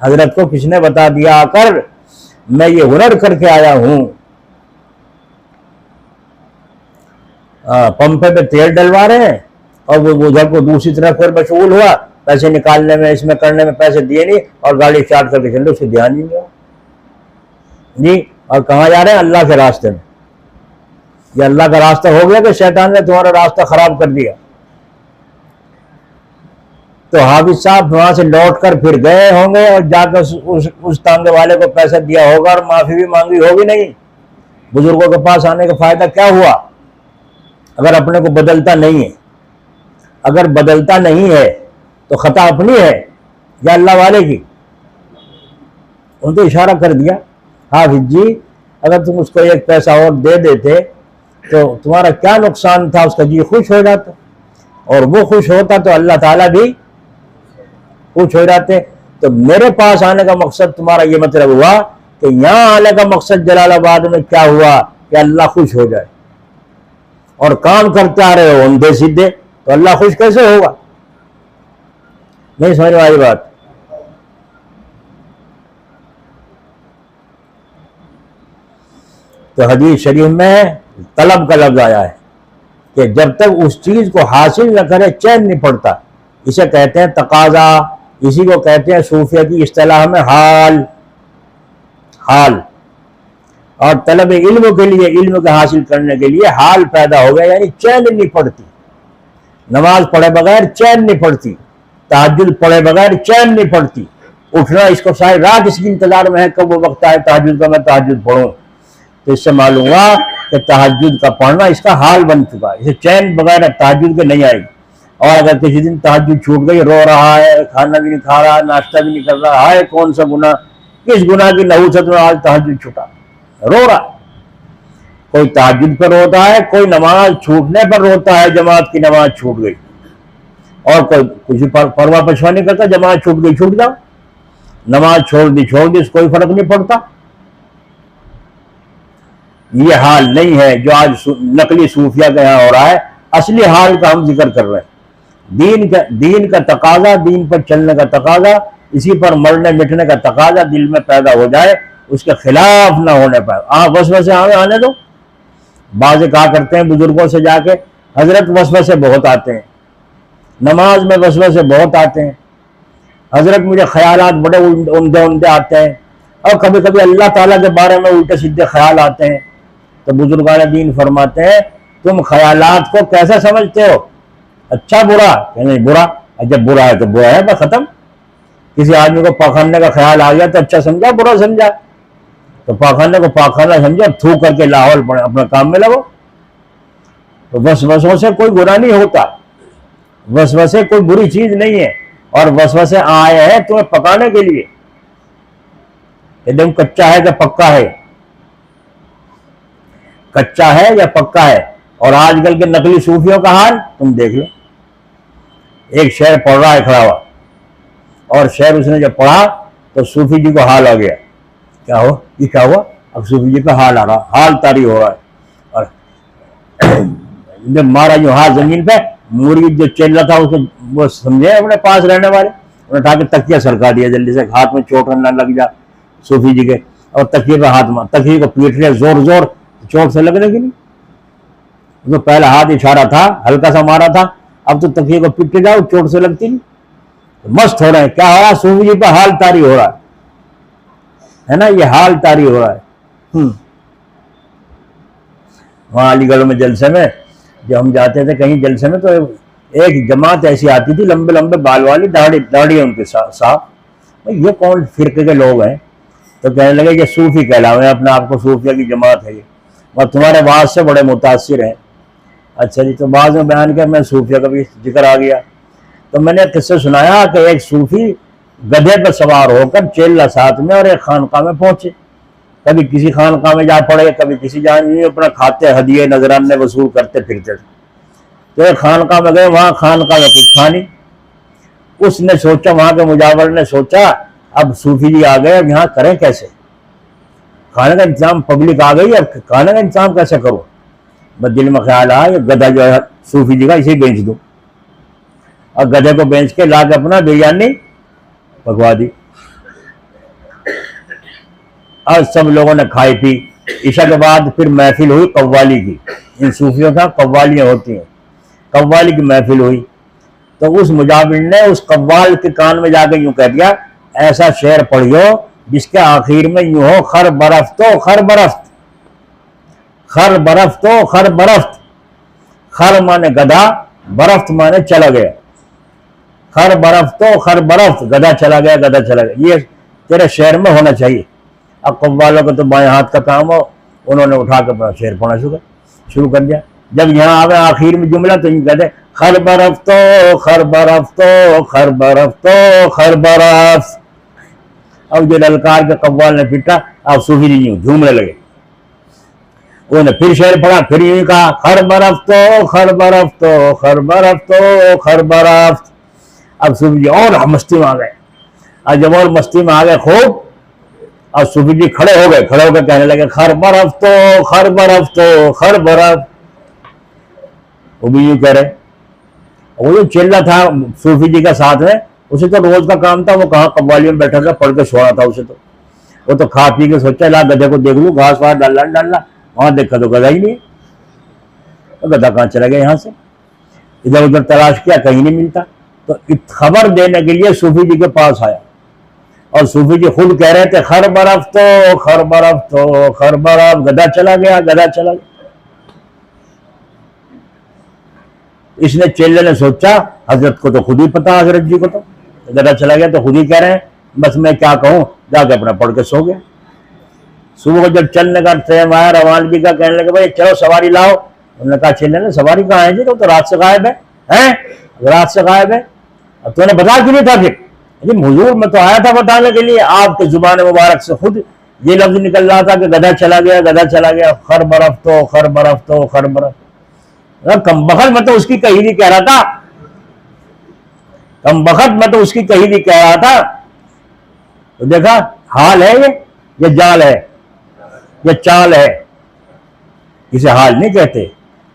S1: حضرت کو کس نے بتا دیا آ کر میں یہ ہنر کر کے آیا ہوں. پمپے پہ تیل ڈلوا رہے ہیں اور وہ ادھر کو دوسری طرف پھر مشغول ہوا, پیسے نکالنے میں, اس میں کرنے میں, پیسے دیے نہیں اور گاڑی اسٹارٹ کر کے چل رہے, اس کو دھیان نہیں ہوا جی. اور کہاں جا رہے ہیں؟ اللہ کے راستے میں. یہ اللہ کا راستہ ہو گیا کہ شیطان نے تمہارا راستہ خراب کر دیا. تو حافظ صاحب وہاں سے لوٹ کر پھر گئے ہوں گے اور جا کر اس تانگے والے کو پیسہ دیا ہوگا اور معافی بھی مانگی ہوگی نہیں. بزرگوں کے پاس آنے کا فائدہ کیا ہوا اگر اپنے کو بدلتا نہیں ہے؟ اگر بدلتا نہیں ہے تو خطا اپنی ہے یا اللہ والے کی؟ ان کو اشارہ کر دیا حافظ جی اگر تم اس کو 1 پیسہ اور دے دیتے تو تمہارا کیا نقصان تھا, اس کا جی خوش ہو جاتا, اور وہ خوش ہوتا تو اللہ تعالیٰ بھی خوش ہو جاتے. تو میرے پاس آنے کا مقصد تمہارا یہ مطلب ہوا کہ یہاں آنے کا مقصد جلال آباد میں کیا ہوا کہ اللہ خوش ہو جائے, اور کام کرتے آ رہے ہو اندھے سیدھے تو اللہ خوش کیسے ہوگا؟ نہیں سمجھ میں آئی بات؟ تو حدیث شریف میں طلب کا لفظ آیا ہے کہ جب تک اس چیز کو حاصل نہ کرے چین نہیں پڑتا. اسے کہتے ہیں تقاضا, اسی کو کہتے ہیں صوفیہ کی اصطلاح میں حال. اور طلب علم کے لیے, علم کے حاصل کرنے کے لیے حال پیدا ہو گیا, یعنی چین نہیں پڑتی. نماز پڑھے بغیر چین نہیں پڑتی, تہجد پڑھے بغیر چین نہیں پڑتی. اٹھنا اس کو ساری رات اس کے انتظار میں ہے کب وہ وقت آئے تہجد کا میں تہجد پڑھوں. تو اس سے معلوم ہوا کہ تہجد کا پڑھنا اس کا حال بن چکا ہے. اسے چین بغیر تہجد کے نہیں آئی. اور اگر کسی دن تہجد چھوٹ گئی, رو رہا ہے, کھانا بھی نہیں کھا رہا, ناشتہ بھی نہیں کر رہا ہے, کون سا گناہ, کس گناہ کی نحوست میں آج تہجد چھوٹا, رو رہا. کوئی تہجد پر روتا ہے, کوئی نماز چھوٹنے پر روتا ہے, جماعت کی نماز چھوٹ گئی, اور کوئی کسی پر پرواہ پچھوا نہیں کرتا, جماعت چھوٹ گئی چھوٹ جاؤ, نماز چھوڑ دی اس کوئی فرق نہیں پڑتا. یہ حال نہیں ہے جو آج نقلی صوفیہ کا یہاں ہو رہا ہے. اصلی حال کا ہم ذکر کر رہے ہیں. دین کا تقاضا, دین پر چلنے کا تقاضا, اسی پر مرنے مٹنے کا تقاضا دل میں پیدا ہو جائے, اس کے خلاف نہ ہونے پائے. وسوسے آنے دو. بعض کہا کرتے ہیں بزرگوں سے جا کے حضرت وسوسے بہت آتے ہیں, نماز میں وسوسے بہت آتے ہیں, حضرت مجھے خیالات بڑے عمدے آتے ہیں, اور کبھی کبھی اللہ تعالیٰ کے بارے میں الٹے سیدھے خیال آتے ہیں. تو بزرگان دین فرماتے ہیں تم خیالات کو کیسے سمجھتے ہو, اچھا برا؟ کہ نہیں برا. جب برا ہے تو برا ہے، بس ختم. کسی آدمی کو پاخانے کا خیال آ گیا تو اچھا سمجھا برا سمجھا، تو پاخانے کو پاخانہ سمجھا، تھوک کر کے لاہور پڑے اپنے کام میں لگو. تو وسوسوں سے کوئی گناہ نہیں ہوتا، وسوسے کوئی بری چیز نہیں ہے، اور وسوسے آئے ہیں تمہیں پکانے کے لیے. ایک دم کچا ہے کہ پکا ہے، کچا ہے یا پکا ہے. اور آج کل کے نقلی صوفیوں کا حال تم دیکھ لو. ایک شعر پڑھ رہا ہے کھڑا ہوا، اور شعر اس نے جب پڑھا تو صوفی جی کو حال آ گیا. کیا ہوا؟ یہ کیا ہوا؟ اب صوفی جی کا حال آ رہا، حال طاری ہو رہا ہے. اور جب مارا جو ہاتھ زمین پہ، مرید جو چل رہا تھا اس کو وہ سمجھے اپنے پاس رہنے والے، انہوں نے اٹھا کے تکیہ سرکا دیا جلدی سے، ہاتھ میں چوٹ نہ لگ جا صوفی جی کے. اور تکیے پہ ہاتھ مار، تکیے کو پیٹ رہے زور زور، چوٹ سے لگنے کی نہیں. تو پہلا ہاتھ اشارہ تھا، ہلکا سا مارا تھا، اب تو تکیے کو پیٹ جاؤ چوٹ سے لگتی نہیں. مست ہو رہے ہیں. کیا ہو رہا ہے؟ صوفی جی پہ حال طاری ہو رہا ہے نا، یہ حال طاری ہو رہا ہے. وہاں علی گڑھ میں جلسے میں جب ہم جاتے تھے کہیں جلسے میں، تو ایک جماعت ایسی آتی تھی لمبے لمبے بال والی، داڑھی ان کے صاحب. یہ کون فرقے کے لوگ ہیں؟ تو کہنے لگے یہ صوفی کہلاوے، اپنے آپ کو صوفیہ کی جماعت ہے یہ، اور تمہارے بعض سے بڑے متاثر ہیں. اچھا جی. تو بعض میں بیان کیا، میں صوفیہ کا بھی ذکر آ گیا. تو میں نے قصہ سنایا کہ ایک صوفی گدھے پہ سوار ہو کر چیلا ساتھ میں اور ایک خانقاہ میں پہنچے. کبھی کسی خانقاہ میں جا پڑے، کبھی کسی جان اپنا کھاتے ہدیے نذرانے وصول کرتے پھرتے تھے. تو ایک خانقاہ میں گئے، وہاں خانقاہ میں کچھ تھا نہیں. اس نے سوچا، وہاں کے مجاور نے سوچا اب صوفی جی آ گئے، اب یہاں کریں کیسے؟ کھانے کا انتظام، پبلک آ گئی، اب کھانے کا انتظام کیسے کروں؟ بس دل میں خیال آیا یہ گدھا جو ہے صوفی جی کا، اسے بیچ دوں. اور گدھے کو بیچ کے لا کے اپنا بریانی پکوا دی. اور سب لوگوں نے کھائی پی. عشاء کے بعد پھر محفل ہوئی قوالی کی. ان صوفیوں کا قوالیاں ہوتی ہیں، قوالی کی محفل ہوئی. تو اس مجاور نے اس قوال کے کان میں جا کے یوں کہہ دیا، ایسا شعر پڑھیو جس کے آخر میں یوں ہو، خر برفت و خر برفت، خر برفت و خر برفت. خر مانے گدھا، برفت مانے چلا گیا. خر برفت و خر برفت، گدھا چلا گیا، گدھا چلا گیا. یہ تیرے شعر میں ہونا چاہیے. اب قوالوں کا تو بائیں ہاتھ کا کام ہو، انہوں نے اٹھا کے اپنا شعر پڑھنا شروع کر دیا. جب یہاں آوے آخر میں جملہ تو یہ کہتے خر برفت و خر برفت و خر برفت و خر برفت. اب جو للکار کے قوال نے پٹا، اب صوفی جی یوں جھومنے لگے. انہوں نے پھر شعر پڑھا، پھر یوں کہا خر برفت و خر برفت و خر برفت و خر برفت. اب صوفی جی اور مستی میں آ گئے. اور جب اور مستی میں آ گئے خوب، اور صوفی جی کھڑے ہو گئے، کھڑے ہو کے کہنے لگے خر برفت و خر برفت و خر برفت. وہ بھی یوں کہہ رہے. وہ جو چیلا تھا صوفی جی کا ساتھ میں، اسے تو روز کا کام تھا، وہ کہاں قوالیوں میں بیٹھا تھا، پڑھ کے سونا تھا اسے. تو وہ تو کھا پی کے سوچا لا گدھے کو دیکھ لوں، گھاس وار ڈالنا. وہاں دیکھا تو گدھا ہی نہیں. گدھا کہاں چلا گیا یہاں سے؟ ادھر ادھر تلاش کیا، کہیں نہیں ملتا. تو خبر دینے کے لیے صوفی جی کے پاس آیا، اور صوفی جی خود کہہ رہے تھے خر برفت و خر برفت و خر برفت، گدھا چلا گیا، گدھا چلا گیا. اس نے چیلے نے سوچا حضرت کو تو خود ہی پتا، حضرت جی کو تو گدھا چلا گیا تو خود ہی کہہ رہے ہیں، بس میں کیا کہوں، جا کے اپنا پڑھ کے سو گیا. صبح کو جب چلنے کا ٹائم آیا روانگی کا، کہنے لگے بھائی چلو سواری لاؤ. انہوں نے کہا چیلے نے سواری کہاں ہے جی، تو رات سے غائب ہے. رات سے غائب ہے، اب تو نے بتا کیوں نہیں تھا؟ پھر جی حضور میں تو آیا تھا بتانے کے لیے، آپ کے زبان مبارک سے خود یہ لفظ نکل رہا تھا کہ گدھا چلا گیا، گدھا چلا گیا. خر برفت و خر برفت و خر برفت. کم بخت میں تو اس کی کہی نہیں کہہ رہا تھا، کم بخت میں تو اس کی کہی نہیں کہہ رہا تھا. تو دیکھا حال ہے یہ جال ہے، یہ چال ہے. اسے حال نہیں کہتے.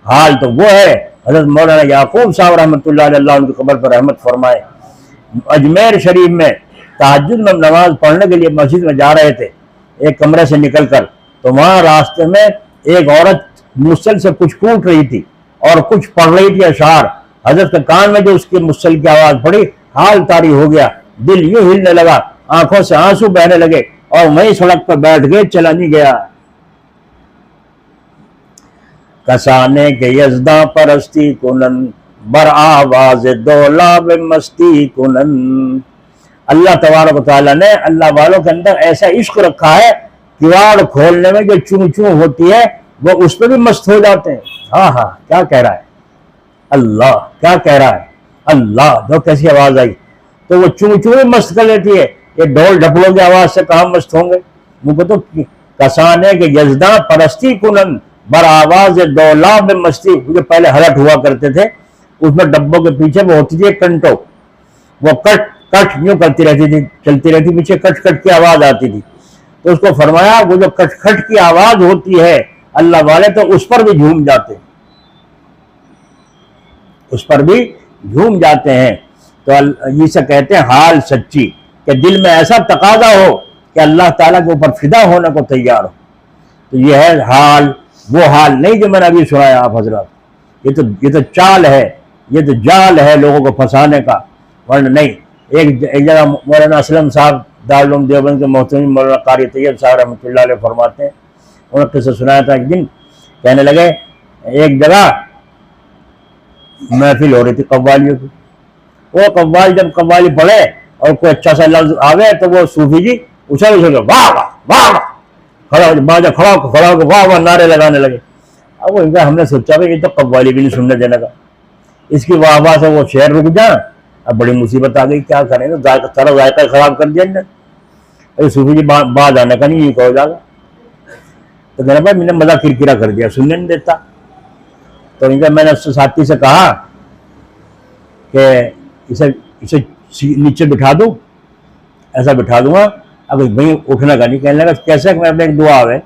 S1: حال تو وہ ہے. حضرت مولانا یعقوب صاحب رحمۃ اللہ علیہ، اللہ ان کی قبر پر رحمت فرمائے، اجمیر شریف میں تہجد میں نماز پڑھنے کے لیے مسجد میں جا رہے تھے، ایک کمرے سے نکل کر. تو وہاں راستے میں ایک عورت مسل سے کچھ کوٹ رہی تھی اور کچھ پڑھ رہی تھی اشعار. حضرت کے کان میں جو اس کی مسل کی آواز پڑی، حال طاری ہو گیا، دل یوں ہلنے لگا، آنکھوں سے آنسو بہنے لگے، اور وہیں سڑک پر بیٹھ گئے، چلا نہیں گیا. کسانے کے یزداں پرستی کنن بر آواز دولاب مستی کنن. اللہ تبارک و تعالیٰ نے اللہ والوں کے اندر ایسا عشق رکھا ہے، کواڑ کھولنے میں جو چوں چوں ہوتی ہے وہ اس پہ بھی مست ہو جاتے ہیں. ہاں ہاں کیا کہہ رہا ہے اللہ، کیا کہہ رہا ہے اللہ، جو کیسی آواز آئی تو وہ چوں چوں بھی مست کر لیتی ہے. یہ ڈھول ڈھپلوں کی آواز سے کہاں مست ہوں گے؟ مجھ کو تو کسان ہے کہ یزداں پرستی کنن بر آواز دولاب مستی. جو پہلے ہلٹ ہوا کرتے تھے اس میں ڈبوں کے پیچھے وہ ہوتی تھی کنٹو، وہ کٹ کٹ یوں کرتی رہتی تھی، چلتی رہتی، پیچھے کٹ کٹ کی آواز آتی تھی. تو اس کو فرمایا وہ جو کٹ کٹ کی آواز ہوتی ہے اللہ والے تو اس پر بھی جھوم جاتے ہیں، اس پر بھی جھوم جاتے ہیں. تو اسے کہتے ہیں حال سچی، کہ دل میں ایسا تقاضا ہو کہ اللہ تعالیٰ کے اوپر فدا ہونے کو تیار ہو. تو یہ ہے حال، وہ حال نہیں جو میں نے ابھی سنایا آپ حضرات. یہ تو چال ہے، یہ تو جال ہے لوگوں کو پھنسانے کا، ورنہ نہیں. ایک جگہ مولانا اسلم صاحب دارالعلوم دیوبند کے محترم مولانا قاری طیب صاحب رحمۃ اللہ علیہ فرماتے ہیں، انہوں نے قصہ سنایا تھا. ایک دن کہنے لگے ایک جگہ محفل ہو رہی تھی قوالیوں کی. وہ قوال جب قوالی پڑھے اور کوئی اچھا سا لفظ آوے تو وہ صوفی جی اچھل اچھل واہ واہ واہ واہ کھڑا ہو باجا کھڑا ہو واہ واہ نعرے لگانے لگے. اب وہ ہم نے سوچا بھائی یہ تو قوالی بھی نہیں سننے دینے کا، اس کی واہ واہ سے وہ شعر رک جائیں. اب بڑی مصیبت آ گئی، کیا کریں گے، سارا ذائقہ خراب کر دیا انہیں. صوفی جی بعد آنے کا نہیں یہ کہو جائے گا. تو کہنا بھائی میں نے مزہ کرکرا کر دیا، سننے نہیں دیتا. تو میں نے اس ساتھی سے کہا کہ اسے نیچے بٹھا دوں، ایسا بٹھا دوں گا اب بھائی اٹھنے کا نہیں. کہنے لگا کیسے؟ میں اپنے ایک دعا ہے.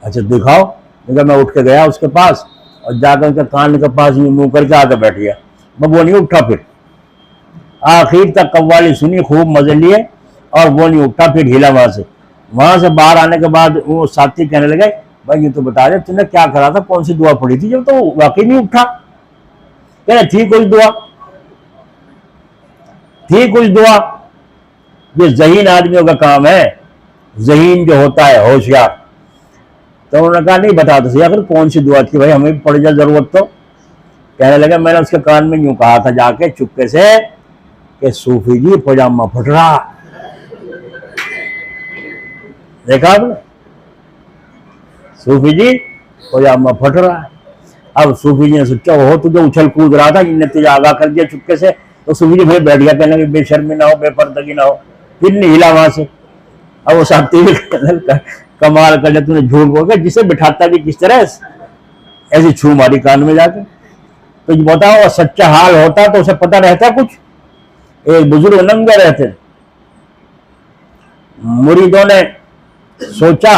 S1: اچھا دکھاؤ. میں اٹھ کے گیا اس کے پاس اور جا کر ان کے کان کے پاس منہ کر کے آ کے بیٹھ گیا. وہ نہیں اٹھا. پھر آخر تک قوالی سنی، خوب مزے لیے اور وہ نہیں اٹھا. پھر ہلا وہاں سے باہر آنے کے بعد وہ ساتھی کہنے لگے بھائی یہ تو بتا دے تم نے کیا کرا تھا، کون سی دعا پڑھی تھی جب تو واقعی نہیں اٹھا. کہنا تھی کچھ دعا، تھی کچھ دعا. یہ ذہین آدمیوں کا کام ہے، ذہین جو ہوتا ہے ہوشیار. تو انہوں نے کہا نہیں بتا تو صحیح آخر کون سی دعا تھی بھائی، ہمیں بھی پڑ جائے ضرورت تو. کہنے لگا میں نے اس کے کان میں یوں کہا تھا جا کے چپکے سے کہ صوفی جی پاجامہ پھٹ رہا. دیکھا آپ نے، صوفی جی پاجامہ پھٹ رہا ہے. اب صوفی جی نے سوچا وہ تو جو اچھل کود رہا تھا ان نے تجھے آگاہ کر دیا چپکے سے. تو صوفی جی بھائی بیٹھ گیا، کہنے لگے بے شرمی نہ ہو، بے پردگی نہ ہو. پھر نہیں ہلا وہاں سے. اب وہ ساتھی کمال کر لیا، تو نے جھوٹ بول کے جسے بٹھاتا بھی کس طرح ایسی چھو ماری کان میں جا کے. تو بتاؤ سچا حال ہوتا تو اسے پتہ رہتا کچھ. ایک بزرگ ننگے رہتے، مریدوں نے سوچا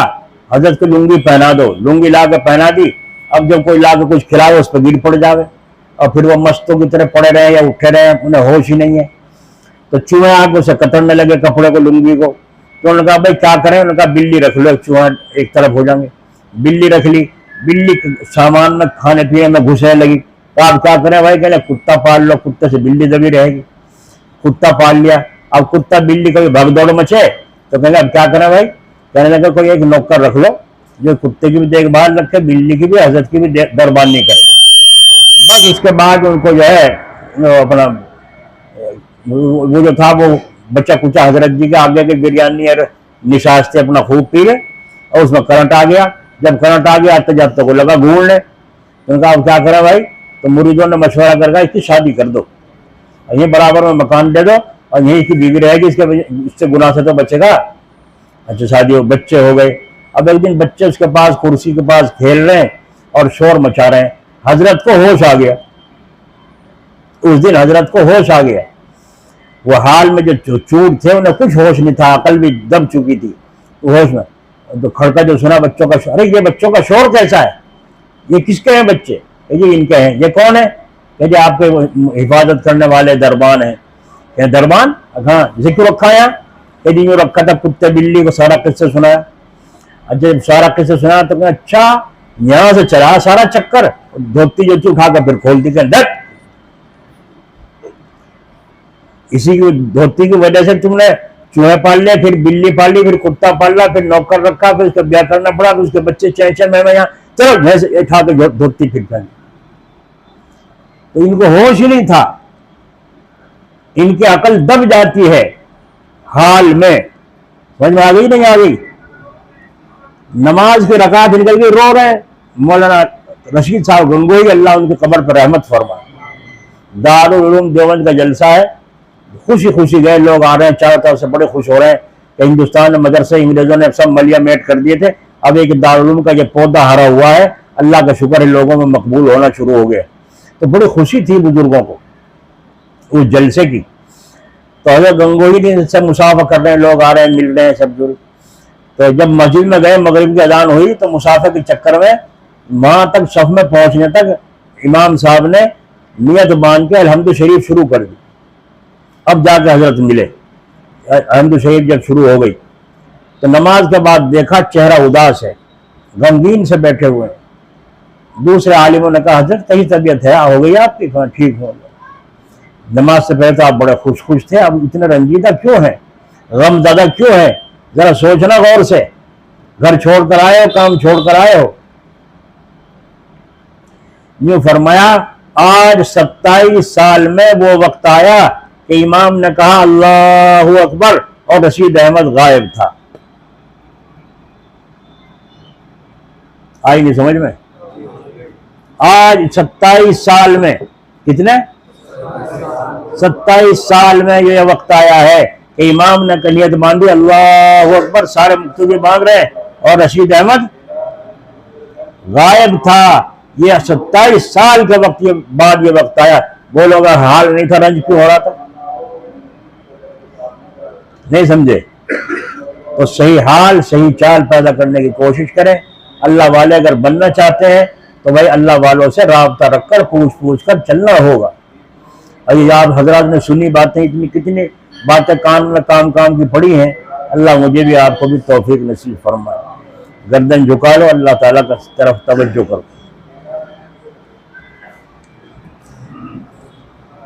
S1: حضرت کو لنگی پہنا دو، لنگی لا کے پہنا دی. اب جب کوئی لا کے کچھ کھلائے اس پہ گر پڑ جاوے اور پھر وہ مستوں کی طرح پڑے رہے یا اٹھے رہے، انہیں ہوش ہی نہیں ہے. تو چوہے آ کے اسے کترنے لگے کپڑے کو، لنگی کو. تو انہوں نے کہا بھائی کیا کریں؟ انہوں نے کہا بلی رکھ لو، چوہا ایک طرف ہو جائیں گے. بلی رکھ لی. بلی سامان میں کھانے پینے میں گھسنے لگی. تو آپ کیا کریں بھائی؟ کہنے کتا پال لو، کتے سے بلی دبی رہے گی. کتا پال لیا. اب کتا بلی کبھی بھگ دوڑ مچے تو کہنے اب کیا کریں بھائی؟ کہنے لگا کوئی ایک نوکر رکھ لو جو کتے کی بھی دیکھ بھال رکھے، بلی کی بھی، حضرت کی بھی دربان نہیں کرے. بس اس کے بعد ان کو جو ہے اپنا وہ جو تھا وہ بچہ کچا حضرت جی کے آگے کے بریانی اور نشاستے اپنا خوب پی لے. اور اس میں کرنٹ آ گیا. جب کرنٹ آ گیا تو جب تک وہ لگا گھونڈنے. ان کا اب کیا کرا بھائی؟ تو مریدوں نے مشورہ کر کے اس کی شادی کر دو، یہ برابر میں مکان دے دو اور یہیں اس کی بیوی رہے گی، اس سے گناہ سے تو بچے گا. اچھا شادی ہو، بچے ہو گئے. اب ایک دن بچے اس کے پاس کرسی کے پاس کھیل رہے ہیں اور شور مچا رہے ہیں. حضرت کو ہوش آ گیا. اس دن حضرت کو ہوش آ گیا. وہ حال میں جو چور تھے انہیں کچھ ہوش نہیں تھا، عقل بھی دب چکی تھی ہوش میں. تو کھڑکا جو سنا بچوں کا شور، ارے یہ بچوں کا شور کیسا ہے؟ یہ کس کے ہیں بچے؟ کہ جی ان کے ہیں. یہ کون ہے؟ کہ جی آپ کے حفاظت کرنے والے دربان ہیں. کہ دربان؟ ہاں. ذکر رکھا ہے کہ جی یوں رکھا تھا کتے بلی کو سارا قصہ سنایا. جب سارا قصہ سنا تو کہ اچھا یہاں سے چلا سارا چکر. دھوتی جو اٹھا کر پھر کھول دی کہ ڈٹ، اسی کی دھوتی کی وجہ سے تم نے چوہے پال لیا، پھر بلی پال لی، پھر کتا پال لیا، پھر نوکر رکھا، پھر اس کا بیاہ کرنا پڑا، پھر اس کے بچے چہ میں یہاں چلو اٹھا کے دھوتی پھر پہن. تو ان کو ہوش ہی نہیں تھا، ان کی عقل دب جاتی ہے حال میں. سمجھ میں آ گئی نہیں آ گئی؟ نماز کی رکعت نکل گئی، رو رہے ہیں. مولانا رشید صاحب گنگوئی اللہ ان کی قبر پر رحمت فرمائے، دارالعلوم دیوبند کا جلسہ ہے، خوشی خوشی گئے، لوگ آ رہے ہیں چاروں طرف سے، بڑے خوش ہو رہے ہیں کہ ہندوستان میں مدرسے انگریزوں نے سب ملیا میٹ کر دیے تھے، اب ایک دارالعلوم کا یہ پودا ہرا ہوا ہے، اللہ کا شکر ہے لوگوں میں مقبول ہونا شروع ہو گیا. تو بڑی خوشی تھی بزرگوں کو اس جلسے کی. تو حضرت گنگوئی نے سے مسافہ کر رہے ہیں، لوگ آ رہے ہیں، مل رہے ہیں سب جڑ. تو جب مسجد میں گئے، مغرب کی اذان ہوئی تو مسافہ کے چکر میں وہاں تک صف میں پہنچنے تک امام صاحب نے نیت باندھ کے الحمد شریف شروع کر دی. اب جا کے حضرت ملے، الحمد شریف جب شروع ہو گئی تو نماز کے بعد دیکھا چہرہ اداس ہے، غمگین سے بیٹھے ہوئے ہیں. دوسرے عالموں نے کہا حضرت کہیں طبیعت ہے ہو گئی آپ کی؟ کہا ٹھیک ہو گیا. نماز سے پہلے تو آپ بڑے خوش تھے، اب اتنے رنجیدہ کیوں ہیں، غم زدہ کیوں ہیں؟ ذرا سوچنا غور سے، گھر چھوڑ کر آئے ہو، کام چھوڑ کر آئے ہو. یوں فرمایا آج 27 سال میں وہ وقت آیا کہ امام نے کہا اللہ اکبر اور رشید احمد غائب تھا. آئی نہیں سمجھ میں؟ آج 27 سال میں، کتنے 27 سال میں یہ وقت آیا ہے کہ امام نے نیت باندھی اللہ اکبر، سارے مقتدی باندھ رہے اور رشید احمد غائب تھا. یہ 27 سال کے وقت بعد یہ وقت آیا. بولو گا حال نہیں تھا، رنج کیوں ہو رہا تھا؟ نہیں سمجھے؟ تو صحیح حال صحیح چال پیدا کرنے کی کوشش کریں. اللہ والے اگر بننا چاہتے ہیں تو بھائی اللہ والوں سے رابطہ رکھ کر پوچھ کر چلنا ہوگا. ابھی آپ حضرات نے سنی باتیں، کتنی باتیں کان میں کام کی پڑی ہیں. اللہ مجھے بھی آپ کو بھی توفیق نصیب فرمائے. گردن جھکا لو، اللہ تعالیٰ کی طرف توجہ کرو.